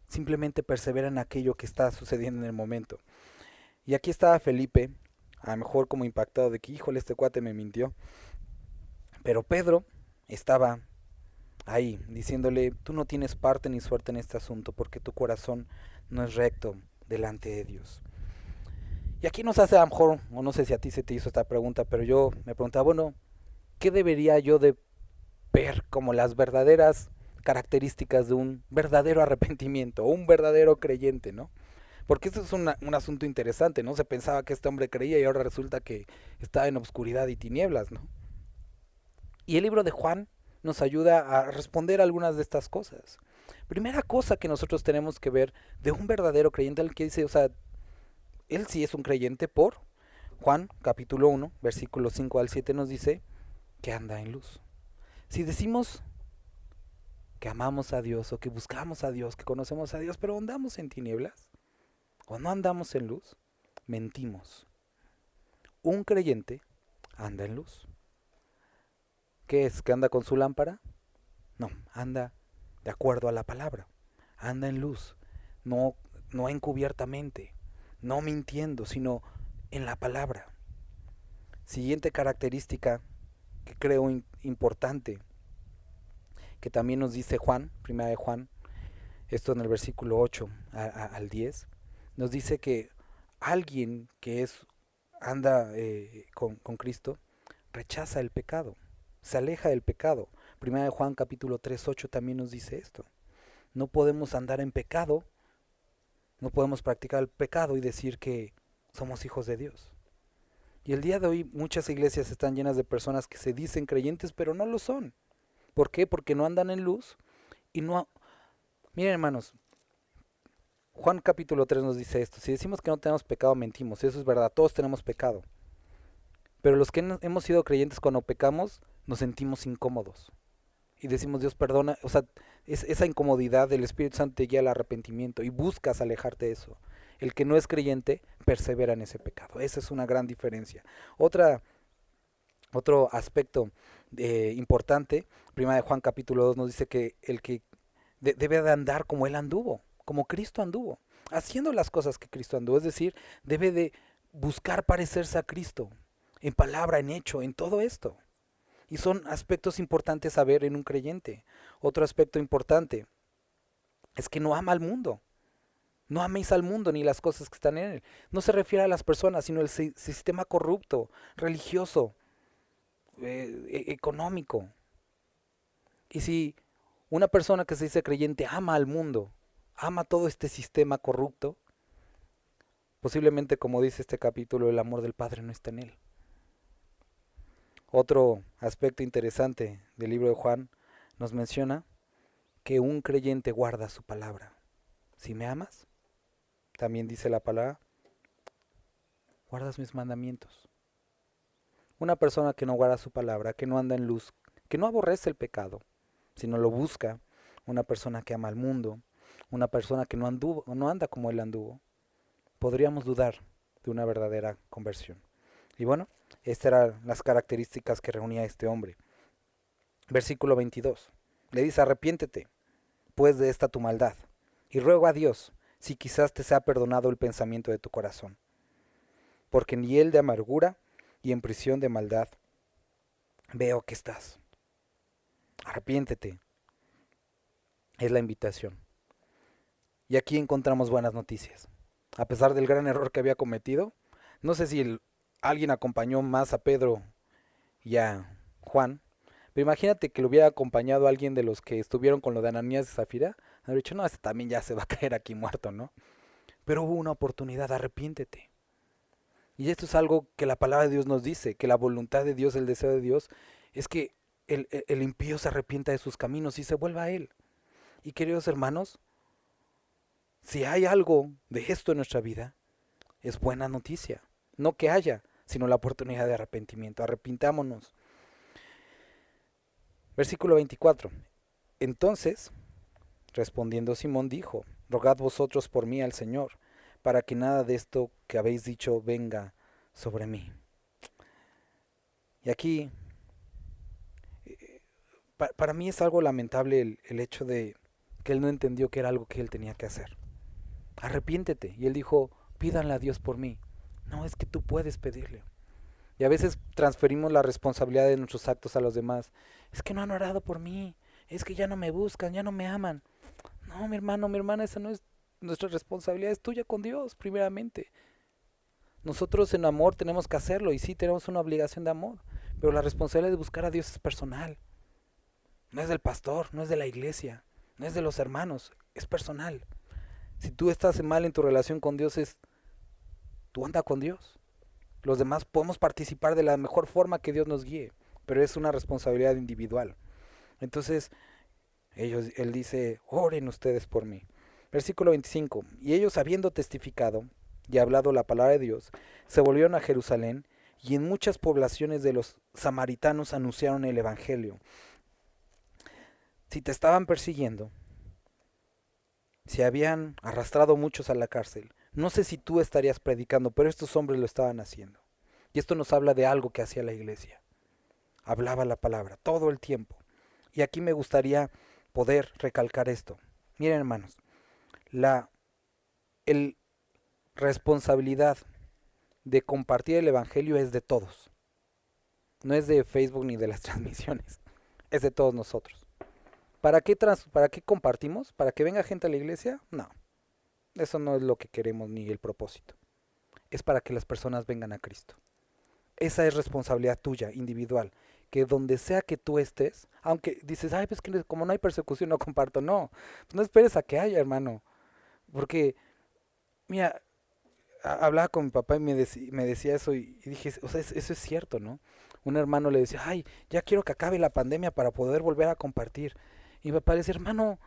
Simplemente persevera en aquello que está sucediendo en el momento. Y aquí estaba Felipe, a lo mejor como impactado de que, híjole, este cuate me mintió. Pero Pedro estaba ahí, diciéndole, tú no tienes parte ni suerte en este asunto, porque tu corazón no es recto delante de Dios. Y aquí nos hace a lo mejor, o no sé si a ti se te hizo esta pregunta, pero yo me preguntaba, bueno, ¿qué debería yo de ver como las verdaderas características de un verdadero arrepentimiento, o un verdadero creyente, ¿no? Porque esto es un asunto interesante, ¿no? Se pensaba que este hombre creía y ahora resulta que está en obscuridad y tinieblas, ¿no? Y el libro de Juan nos ayuda a responder algunas de estas cosas. Primera cosa que nosotros tenemos que ver de un verdadero creyente, el que dice, o sea, él sí es un creyente por Juan capítulo 1, versículos 5 al 7 nos dice que anda en luz. Si decimos que amamos a Dios o que buscamos a Dios, que conocemos a Dios, pero andamos en tinieblas o no andamos en luz, mentimos. Un creyente anda en luz. ¿Qué es? ¿Que anda con su lámpara? No, anda de acuerdo a la palabra. Anda en luz, no encubiertamente, no mintiendo, sino en la palabra. Siguiente característica que creo importante, que también nos dice Juan, primera de Juan, esto en el versículo 8 al 10, nos dice que alguien que anda con Cristo rechaza el pecado, se aleja del pecado. Primera de Juan capítulo 3, 8 también nos dice esto. No podemos andar en pecado, no podemos practicar el pecado y decir que somos hijos de Dios. Y el día de hoy muchas iglesias están llenas de personas que se dicen creyentes pero no lo son. ¿Por qué? Porque no andan en luz y no... Miren, hermanos, Juan capítulo 3 nos dice esto. Si decimos que no tenemos pecado, mentimos. Eso es verdad, todos tenemos pecado. Pero los que hemos sido creyentes, cuando pecamos, nos sentimos incómodos. Y decimos, Dios perdona. O sea, esa incomodidad del Espíritu Santo te guía al arrepentimiento y buscas alejarte de eso. El que no es creyente persevera en ese pecado. Esa es una gran diferencia. Otro aspecto importante. Primera de Juan capítulo 2 nos dice que el que debe de andar como él anduvo, como Cristo anduvo, haciendo las cosas que Cristo anduvo, es decir, debe de buscar parecerse a Cristo, en palabra, en hecho, en todo esto. Y son aspectos importantes a ver en un creyente. Otro aspecto importante es que no ama al mundo. No améis al mundo ni las cosas que están en él. No se refiere a las personas, sino al sistema corrupto, religioso, económico. Y si una persona que se dice creyente ama al mundo, ama todo este sistema corrupto, posiblemente, como dice este capítulo, el amor del Padre no está en él. Otro aspecto interesante del libro de Juan nos menciona que un creyente guarda su palabra. Si me amas, también dice la palabra, guardas mis mandamientos. Una persona que no guarda su palabra, que no anda en luz, que no aborrece el pecado, sino lo busca, una persona que ama al mundo, una persona que no anda como él anduvo, podríamos dudar de una verdadera conversión. Y bueno, estas eran las características que reunía este hombre. Versículo 22. Le dice, arrepiéntete, pues de esta tu maldad, y ruego a Dios, si quizás te sea perdonado el pensamiento de tu corazón. Porque en hiel de amargura y en prisión de maldad veo que estás. Arrepiéntete. Es la invitación. Y aquí encontramos buenas noticias. A pesar del gran error que había cometido, no sé si alguien acompañó más a Pedro y a Juan, pero imagínate que lo hubiera acompañado alguien de los que estuvieron con lo de Ananías y Zafira, habría dicho, no, este también ya se va a caer aquí muerto, ¿no? Pero hubo una oportunidad, arrepiéntete. Y esto es algo que la palabra de Dios nos dice, que la voluntad de Dios, el deseo de Dios, es que el impío se arrepienta de sus caminos y se vuelva a Él. Y queridos hermanos, si hay algo de esto en nuestra vida, es buena noticia. No que haya, sino la oportunidad de arrepentimiento. Arrepintámonos. Versículo 24. Entonces, respondiendo Simón dijo, rogad vosotros por mí al Señor, para que nada de esto que habéis dicho venga sobre mí. Y aquí, para mí es algo lamentable el hecho de que él no entendió que era algo que él tenía que hacer. Arrepiéntete. Y él dijo, pídanle a Dios por mí. No, es que tú puedes pedirle. Y a veces transferimos la responsabilidad de nuestros actos a los demás. Es que no han orado por mí. Es que ya no me buscan, ya no me aman. No, mi hermano, mi hermana, esa no es nuestra responsabilidad, es tuya con Dios, primeramente. Nosotros en amor tenemos que hacerlo y sí tenemos una obligación de amor, pero la responsabilidad de buscar a Dios es personal. No es del pastor, no es de la iglesia, no es de los hermanos, es personal. Si tú estás mal en tu relación con Dios, tú anda con Dios. Los demás podemos participar de la mejor forma que Dios nos guíe, pero es una responsabilidad individual. Entonces, él dice, oren ustedes por mí. Versículo 25, y ellos habiendo testificado y hablado la palabra de Dios, se volvieron a Jerusalén, y en muchas poblaciones de los samaritanos anunciaron el evangelio. Si te estaban persiguiendo, si habían arrastrado muchos a la cárcel, no sé si tú estarías predicando, pero estos hombres lo estaban haciendo. Y esto nos habla de algo que hacía la iglesia. Hablaba la palabra todo el tiempo. Y aquí me gustaría poder recalcar esto. Miren, hermanos, la responsabilidad de compartir el evangelio es de todos. No es de Facebook ni de las transmisiones. Es de todos nosotros. ¿Para qué compartimos? ¿Para que venga gente a la iglesia? No. Eso no es lo que queremos ni el propósito. Es para que las personas vengan a Cristo. Esa es responsabilidad tuya, individual. Que donde sea que tú estés, aunque dices, ay, pues que como no hay persecución no comparto. No, pues no esperes a que haya, hermano. Porque, mira, hablaba con mi papá y me decía eso y dije, o sea, eso es cierto, ¿no? Un hermano le decía, ay, ya quiero que acabe la pandemia para poder volver a compartir. Y mi papá le decía, hermano,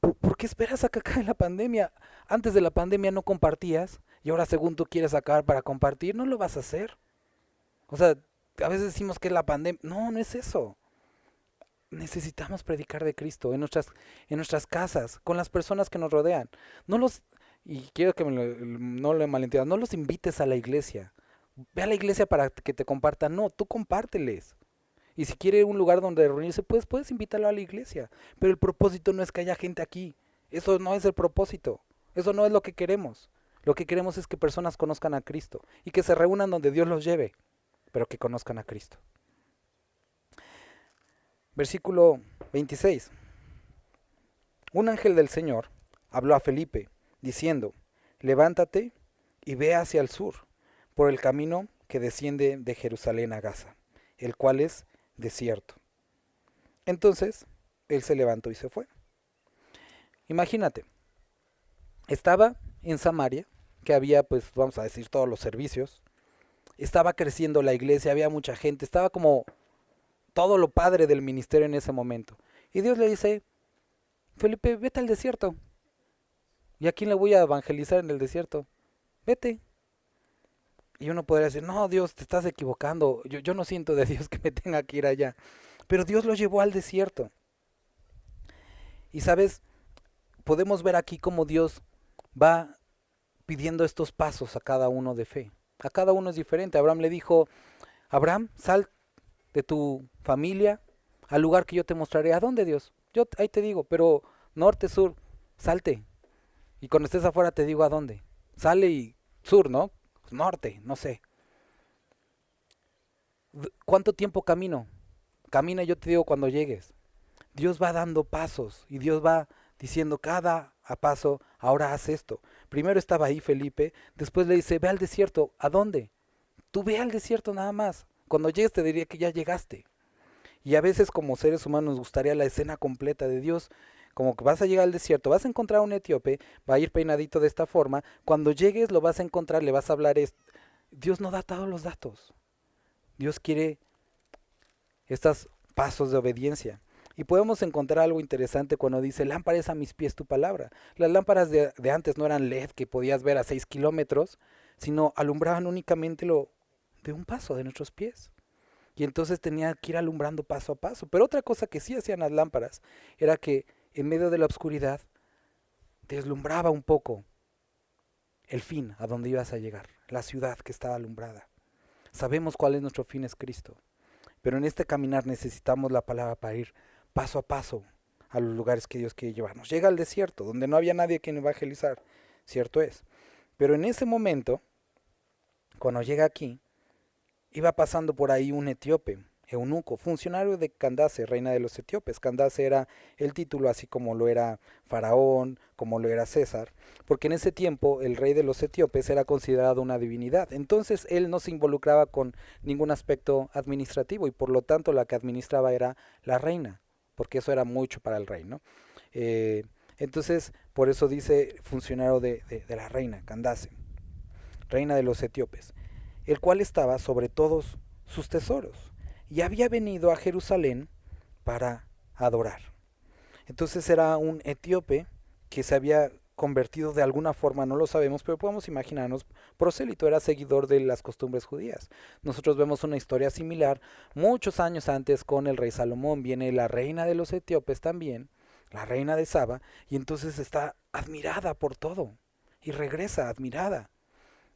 ¿por qué esperas a que acabe la pandemia? Antes de la pandemia no compartías y ahora según tú quieres acabar para compartir, no lo vas a hacer. O sea, a veces decimos que es la pandemia. No, no es eso. Necesitamos predicar de Cristo en nuestras casas, con las personas que nos rodean. Y quiero que no lo malentiendas, no los invites a la iglesia. Ve a la iglesia para que te compartan. No, tú compárteles. Y si quiere un lugar donde reunirse, pues puedes invitarlo a la iglesia. Pero el propósito no es que haya gente aquí. Eso no es el propósito. Eso no es lo que queremos. Lo que queremos es que personas conozcan a Cristo y que se reúnan donde Dios los lleve, pero que conozcan a Cristo. Versículo 26. Un ángel del Señor habló a Felipe, diciendo, levántate y ve hacia el sur, por el camino que desciende de Jerusalén a Gaza, el cual es desierto. Entonces, él se levantó y se fue. Imagínate, estaba en Samaria, que había, pues, vamos a decir, todos los servicios. Estaba creciendo la iglesia, había mucha gente, estaba como todo lo padre del ministerio en ese momento. Y Dios le dice, Felipe, vete al desierto. ¿Y a quién le voy a evangelizar en el desierto? Vete. Y uno podría decir, no, Dios, te estás equivocando. Yo no siento de Dios que me tenga que ir allá. Pero Dios lo llevó al desierto. Y sabes, podemos ver aquí cómo Dios va pidiendo estos pasos a cada uno de fe. A cada uno es diferente. Abraham le dijo, Abraham, sal de tu familia al lugar que yo te mostraré. ¿A dónde, Dios? Yo ahí te digo, pero norte, sur, salte. Y cuando estés afuera te digo a dónde. Sale y sur, ¿no? Norte, no sé. ¿Cuánto tiempo camino? Camina y yo te digo cuando llegues. Dios va dando pasos y Dios va diciendo cada a paso, ahora haz esto. Primero estaba ahí Felipe, después le dice, ve al desierto. ¿A dónde? Tú ve al desierto nada más. Cuando llegues te diría que ya llegaste. Y a veces como seres humanos nos gustaría la escena completa de Dios, como que vas a llegar al desierto, vas a encontrar a un etíope, va a ir peinadito de esta forma, cuando llegues lo vas a encontrar, le vas a hablar esto. Dios no da todos los datos. Dios quiere estos pasos de obediencia. Y podemos encontrar algo interesante cuando dice, lámpara es a mis pies tu palabra. Las lámparas de antes no eran LED que podías ver a 6 kilómetros, sino alumbraban únicamente lo de un paso de nuestros pies. Y entonces tenía que ir alumbrando paso a paso. Pero otra cosa que sí hacían las lámparas era que en medio de la oscuridad deslumbraba un poco el fin a donde ibas a llegar, la ciudad que estaba alumbrada. Sabemos cuál es nuestro fin, es Cristo. Pero en este caminar necesitamos la palabra para ir paso a paso a los lugares que Dios quiere llevarnos. Llega al desierto, donde no había nadie que evangelizar, cierto es. Pero en ese momento, cuando llega aquí, iba pasando por ahí un etíope, eunuco, funcionario de Candace, reina de los etíopes. Candace era el título, así como lo era Faraón, como lo era César, porque en ese tiempo el rey de los etíopes era considerado una divinidad. Entonces él no se involucraba con ningún aspecto administrativo y por lo tanto la que administraba era la reina, porque eso era mucho para el rey, ¿no? Entonces, por eso dice funcionario de la reina, Candace, reina de los etíopes, el cual estaba sobre todos sus tesoros, y había venido a Jerusalén para adorar. Entonces era un etíope que se había convertido de alguna forma, no lo sabemos, pero podemos imaginarnos, prosélito, era seguidor de las costumbres judías. Nosotros vemos una historia similar, muchos años antes con el rey Salomón, viene la reina de los etíopes también, la reina de Saba, y entonces está admirada por todo, y regresa admirada.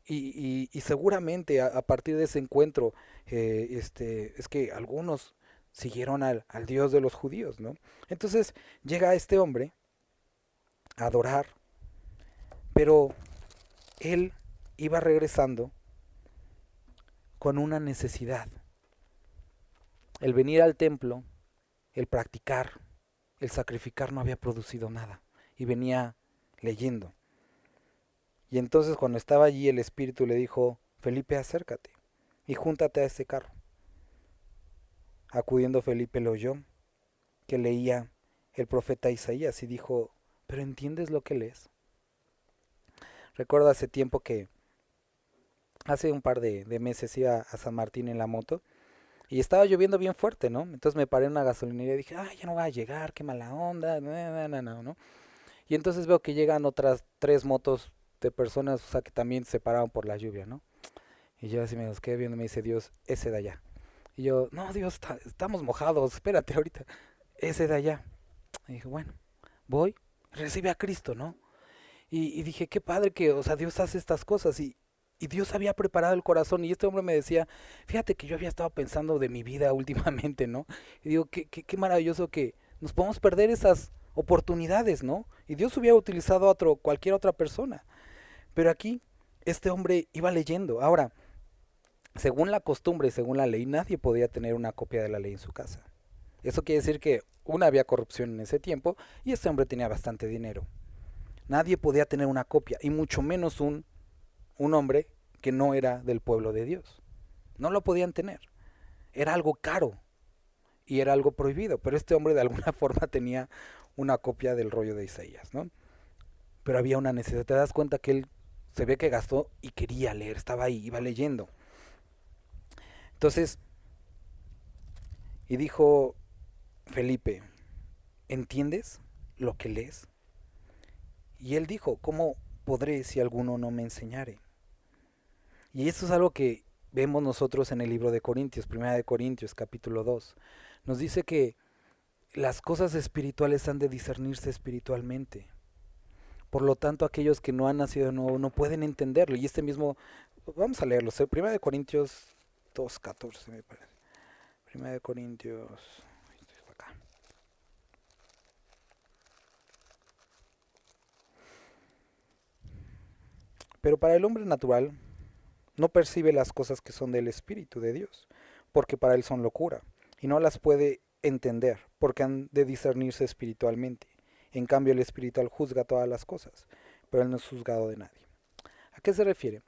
Y seguramente a partir de ese encuentro, es que algunos siguieron al Dios de los judíos, ¿no? Entonces llega este hombre a adorar, pero él iba regresando con una necesidad. El venir al templo, el practicar, el sacrificar no había producido nada. Y venía leyendo. Y entonces cuando estaba allí el Espíritu le dijo, Felipe, acércate y júntate a este carro. Acudiendo Felipe lo oyó, que leía el profeta Isaías y dijo, ¿pero entiendes lo que lees? Recuerdo hace tiempo que, hace un par de meses iba a San Martín en la moto y estaba lloviendo bien fuerte, ¿no? Entonces me paré en una gasolinería y dije, ay, ya no va a llegar, qué mala onda, ¿no? Y entonces veo que llegan otras 3 motos de personas, o sea, que también se pararon por la lluvia, ¿no? Y yo así me los quedé viendo y me dice Dios, ese de allá. Y yo, no, Dios, estamos mojados, espérate ahorita, ese de allá. Y dije, bueno, voy, recibe a Cristo, ¿no? Y dije, qué padre que, o sea, Dios hace estas cosas. Y Dios había preparado el corazón y este hombre me decía, fíjate que yo había estado pensando de mi vida últimamente, ¿no? Y digo, qué maravilloso que nos podemos perder esas oportunidades, ¿no? Y Dios hubiera utilizado a cualquier otra persona. Pero aquí, este hombre iba leyendo. Ahora, según la costumbre y según la ley, nadie podía tener una copia de la ley en su casa. Eso quiere decir que había corrupción en ese tiempo y este hombre tenía bastante dinero. Nadie podía tener una copia y mucho menos un hombre que no era del pueblo de Dios. No lo podían tener. Era algo caro y era algo prohibido, pero este hombre de alguna forma tenía una copia del rollo de Isaías, ¿no? Pero había una necesidad. Te das cuenta que él se ve que gastó y quería leer, estaba ahí, iba leyendo. Entonces, y dijo Felipe, ¿entiendes lo que lees? Y él dijo, ¿cómo podré si alguno no me enseñare? Y eso es algo que vemos nosotros en el libro de Corintios, Primera de Corintios, capítulo 2. Nos dice que las cosas espirituales han de discernirse espiritualmente. Por lo tanto, aquellos que no han nacido de nuevo no pueden entenderlo. Y este mismo, vamos a leerlo, Primera de Corintios 2:14 me parece. Primera de Corintios, acá. Pero para el hombre natural no percibe las cosas que son del Espíritu de Dios, porque para él son locura, y no las puede entender, porque han de discernirse espiritualmente. En cambio, el espiritual juzga todas las cosas, pero él no es juzgado de nadie. ¿A qué se refiere?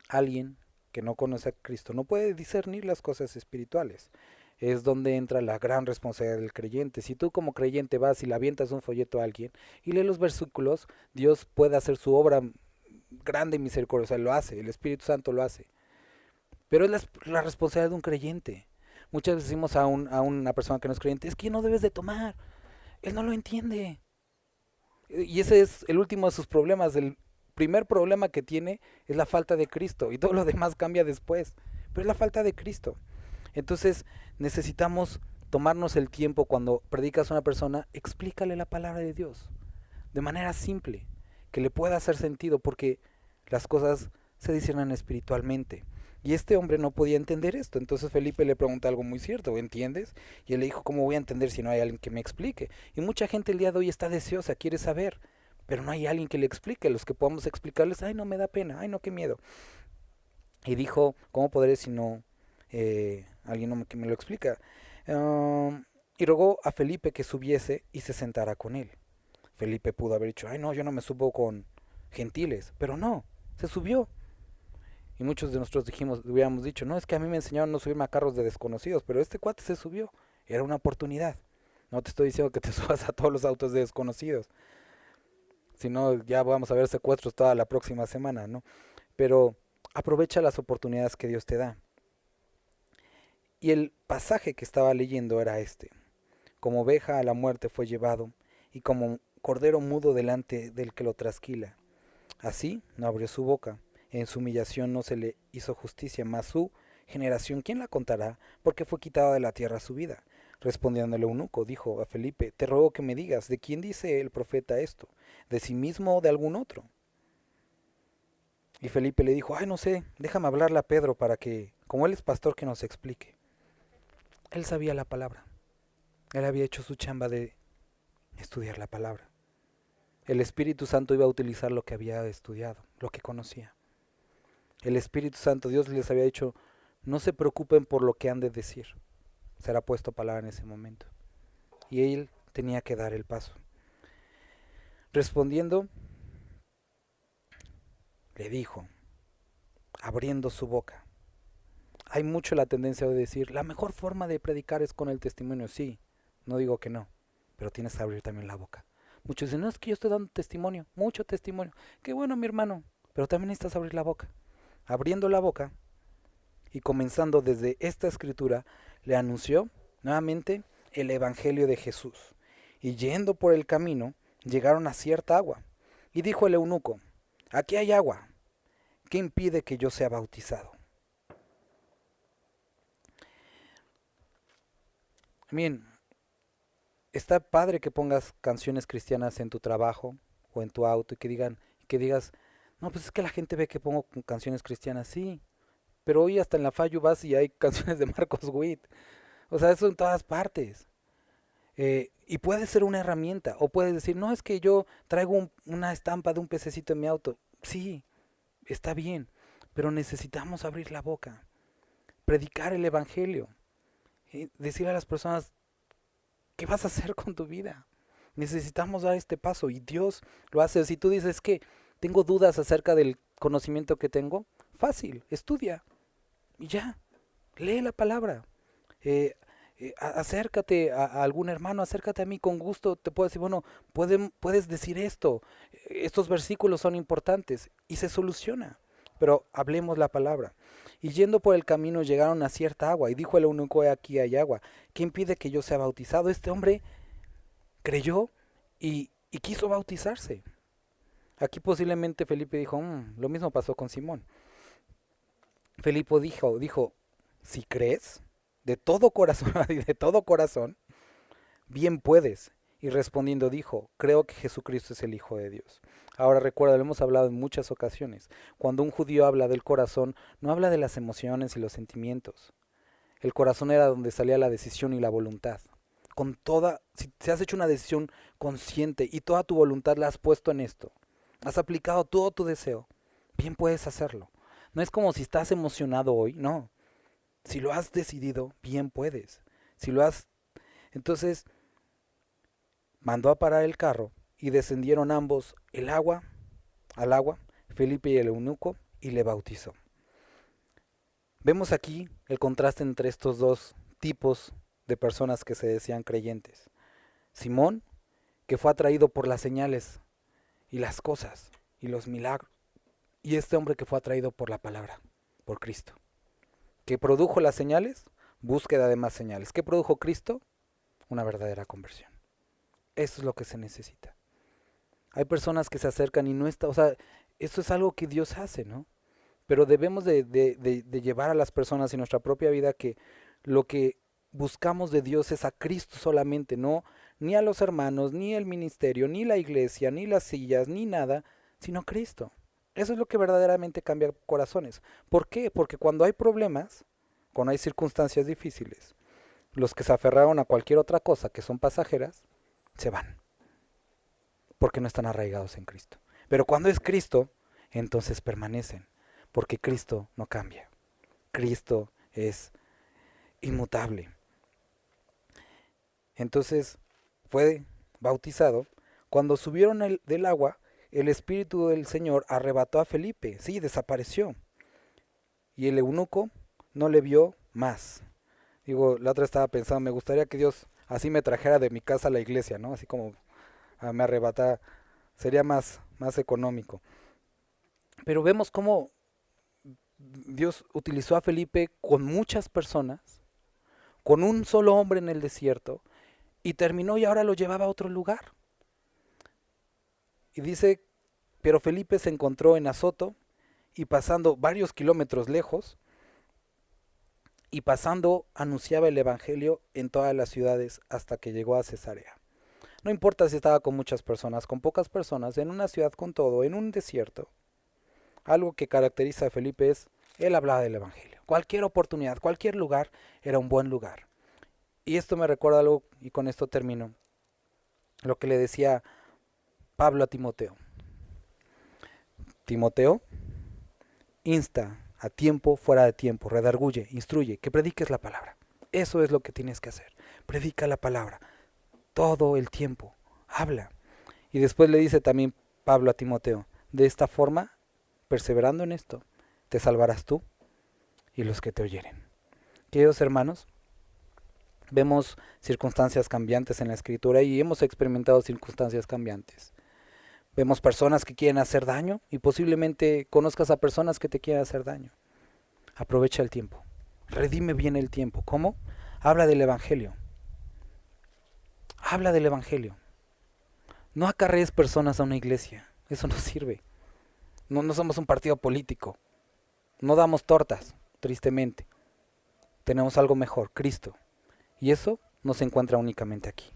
Alguien que no conoce a Cristo no puede discernir las cosas espirituales. Es donde entra la gran responsabilidad del creyente. Si tú como creyente vas y le avientas un folleto a alguien y lee los versículos, Dios puede hacer su obra grande y misericordiosa, o sea, lo hace, el Espíritu Santo lo hace. Pero es la responsabilidad de un creyente. Muchas veces decimos a una persona que no es creyente, es que no debes de tomar. Él no lo entiende. Y ese es el último de sus problemas. El primer problema que tiene es la falta de Cristo. Y todo lo demás cambia después. Pero es la falta de Cristo. Entonces necesitamos tomarnos el tiempo cuando predicas a una persona, explícale la palabra de Dios. De manera simple. Que le pueda hacer sentido. Porque las cosas se disciernen espiritualmente. Y este hombre no podía entender esto. Entonces Felipe le pregunta algo muy cierto, ¿entiendes? Y él le dijo, ¿cómo voy a entender si no hay alguien que me explique? Y mucha gente el día de hoy está deseosa, quiere saber, pero no hay alguien que le explique. Los que podamos explicarles, ay, no me da pena, ay, no, qué miedo. Y dijo, ¿cómo podré si no alguien no que me lo explica? Y rogó a Felipe que subiese y se sentara con él. Felipe pudo haber dicho, ay, no, yo no me subo con gentiles, pero no, se subió. Y muchos de nosotros hubiéramos dicho, no, es que a mí me enseñaron no subirme a carros de desconocidos, pero este cuate se subió, era una oportunidad. No te estoy diciendo que te subas a todos los autos de desconocidos, si no ya vamos a ver secuestros toda la próxima semana, ¿no? Pero aprovecha las oportunidades que Dios te da. Y el pasaje que estaba leyendo era este: como oveja a la muerte fue llevado, y como cordero mudo delante del que lo trasquila. Así no abrió su boca. En su humillación no se le hizo justicia, mas su generación, ¿quién la contará? Porque fue quitada de la tierra su vida. Respondiendo el eunuco, dijo a Felipe, te ruego que me digas, ¿de quién dice el profeta esto? ¿De sí mismo o de algún otro? Y Felipe le dijo, ay, no sé, déjame hablarle a Pedro para que, como él es pastor, que nos explique. Él sabía la palabra. Él había hecho su chamba de estudiar la palabra. El Espíritu Santo iba a utilizar lo que había estudiado, lo que conocía. El Espíritu Santo, Dios les había dicho, no se preocupen por lo que han de decir. Será puesto palabra en ese momento. Y él tenía que dar el paso. Respondiendo, le dijo, abriendo su boca. Hay mucho la tendencia de decir, la mejor forma de predicar es con el testimonio. Sí, no digo que no, pero tienes que abrir también la boca. Muchos dicen, no, es que yo estoy dando testimonio, mucho testimonio. Qué bueno, mi hermano, pero también necesitas abrir la boca. Abriendo la boca y comenzando desde esta escritura, le anunció nuevamente el Evangelio de Jesús. Y yendo por el camino, llegaron a cierta agua. Y dijo el eunuco, aquí hay agua, ¿qué impide que yo sea bautizado? Bien, está padre que pongas canciones cristianas en tu trabajo o en tu auto y que digas, No, pues es que la gente ve que pongo canciones cristianas, sí. Pero hoy hasta en la Fayu vas y hay canciones de Marcos Witt. O sea, eso en todas partes. Y puede ser una herramienta. O puedes decir, no, es que yo traigo una estampa de un pececito en mi auto. Sí, está bien. Pero necesitamos abrir la boca. Predicar el Evangelio. Decir a las personas, ¿qué vas a hacer con tu vida? Necesitamos dar este paso y Dios lo hace. Si tú dices que tengo dudas acerca del conocimiento que tengo, fácil, estudia y ya, lee la palabra. Eh, Acércate a algún hermano, acércate a mí con gusto, te puedo decir, bueno, puedes decir esto, estos versículos son importantes y se soluciona. Pero hablemos la palabra. Y yendo por el camino llegaron a cierta agua y dijo el eunuco, aquí hay agua, ¿qué impide que yo sea bautizado? Este hombre creyó y quiso bautizarse. Aquí posiblemente Felipe dijo, lo mismo pasó con Simón. Felipe dijo, si crees, de todo corazón, de todo corazón, bien puedes. Y respondiendo dijo, creo que Jesucristo es el Hijo de Dios. Ahora recuerda, lo hemos hablado en muchas ocasiones, cuando un judío habla del corazón, no habla de las emociones y los sentimientos. El corazón era donde salía la decisión y la voluntad. Si has hecho una decisión consciente y toda tu voluntad la has puesto en esto, has aplicado todo tu deseo, bien puedes hacerlo. No es como si estás emocionado hoy, no. Si lo has decidido, bien puedes. Si lo has... Entonces, mandó a parar el carro y descendieron ambos al agua, Felipe y el eunuco, y le bautizó. Vemos aquí el contraste entre estos dos tipos de personas que se decían creyentes. Simón, que fue atraído por las señales y las cosas y los milagros. Y este hombre que fue atraído por la palabra, por Cristo. ¿Que produjo las señales? Búsqueda de más señales. ¿Qué produjo Cristo? Una verdadera conversión. Eso es lo que se necesita. Hay personas que se acercan y no está, o sea, eso es algo que Dios hace, ¿no? Pero debemos de llevar a las personas en nuestra propia vida que lo que buscamos de Dios es a Cristo solamente, no ni a los hermanos, ni el ministerio, ni la iglesia, ni las sillas, ni nada, sino Cristo. Eso es lo que verdaderamente cambia corazones. ¿Por qué? Porque cuando hay problemas, cuando hay circunstancias difíciles, los que se aferraron a cualquier otra cosa que son pasajeras, se van, porque no están arraigados en Cristo. Pero cuando es Cristo, entonces permanecen, porque Cristo no cambia. Cristo es inmutable. Entonces fue bautizado. Cuando subieron del agua, el Espíritu del Señor arrebató a Felipe. Sí, desapareció. Y el eunuco no le vio más. Digo, la otra estaba pensando, me gustaría que Dios así me trajera de mi casa a la iglesia, ¿no? Así como me arrebatara. Sería más económico. Pero vemos cómo Dios utilizó a Felipe con muchas personas, con un solo hombre en el desierto, y terminó y ahora lo llevaba a otro lugar. Y dice, pero Felipe se encontró en Azoto y pasando varios kilómetros lejos, y pasando anunciaba el Evangelio en todas las ciudades hasta que llegó a Cesarea. No importa si estaba con muchas personas, con pocas personas, en una ciudad con todo, en un desierto. Algo que caracteriza a Felipe es, él hablaba del Evangelio. Cualquier oportunidad, cualquier lugar era un buen lugar. Y esto me recuerda algo, y con esto termino, lo que le decía Pablo a Timoteo. Timoteo, insta a tiempo, fuera de tiempo, redarguye, instruye, que prediques la palabra. Eso es lo que tienes que hacer. Predica la palabra todo el tiempo. Habla. Y después le dice también Pablo a Timoteo, de esta forma, perseverando en esto, te salvarás tú y los que te oyeren. Queridos hermanos, vemos circunstancias cambiantes en la Escritura y hemos experimentado circunstancias cambiantes. Vemos personas que quieren hacer daño y posiblemente conozcas a personas que te quieren hacer daño. Aprovecha el tiempo. Redime bien el tiempo. ¿Cómo? Habla del Evangelio. Habla del Evangelio. No acarrees personas a una iglesia. Eso no sirve. No somos un partido político. No damos tortas, tristemente. Tenemos algo mejor, Cristo. Y eso no se encuentra únicamente aquí.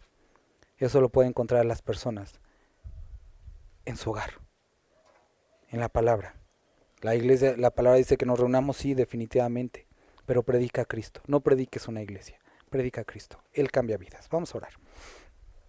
Eso lo pueden encontrar las personas en su hogar, en la palabra. La iglesia, la palabra dice que nos reunamos, sí, definitivamente, pero predica a Cristo. No prediques una iglesia, predica a Cristo. Él cambia vidas. Vamos a orar.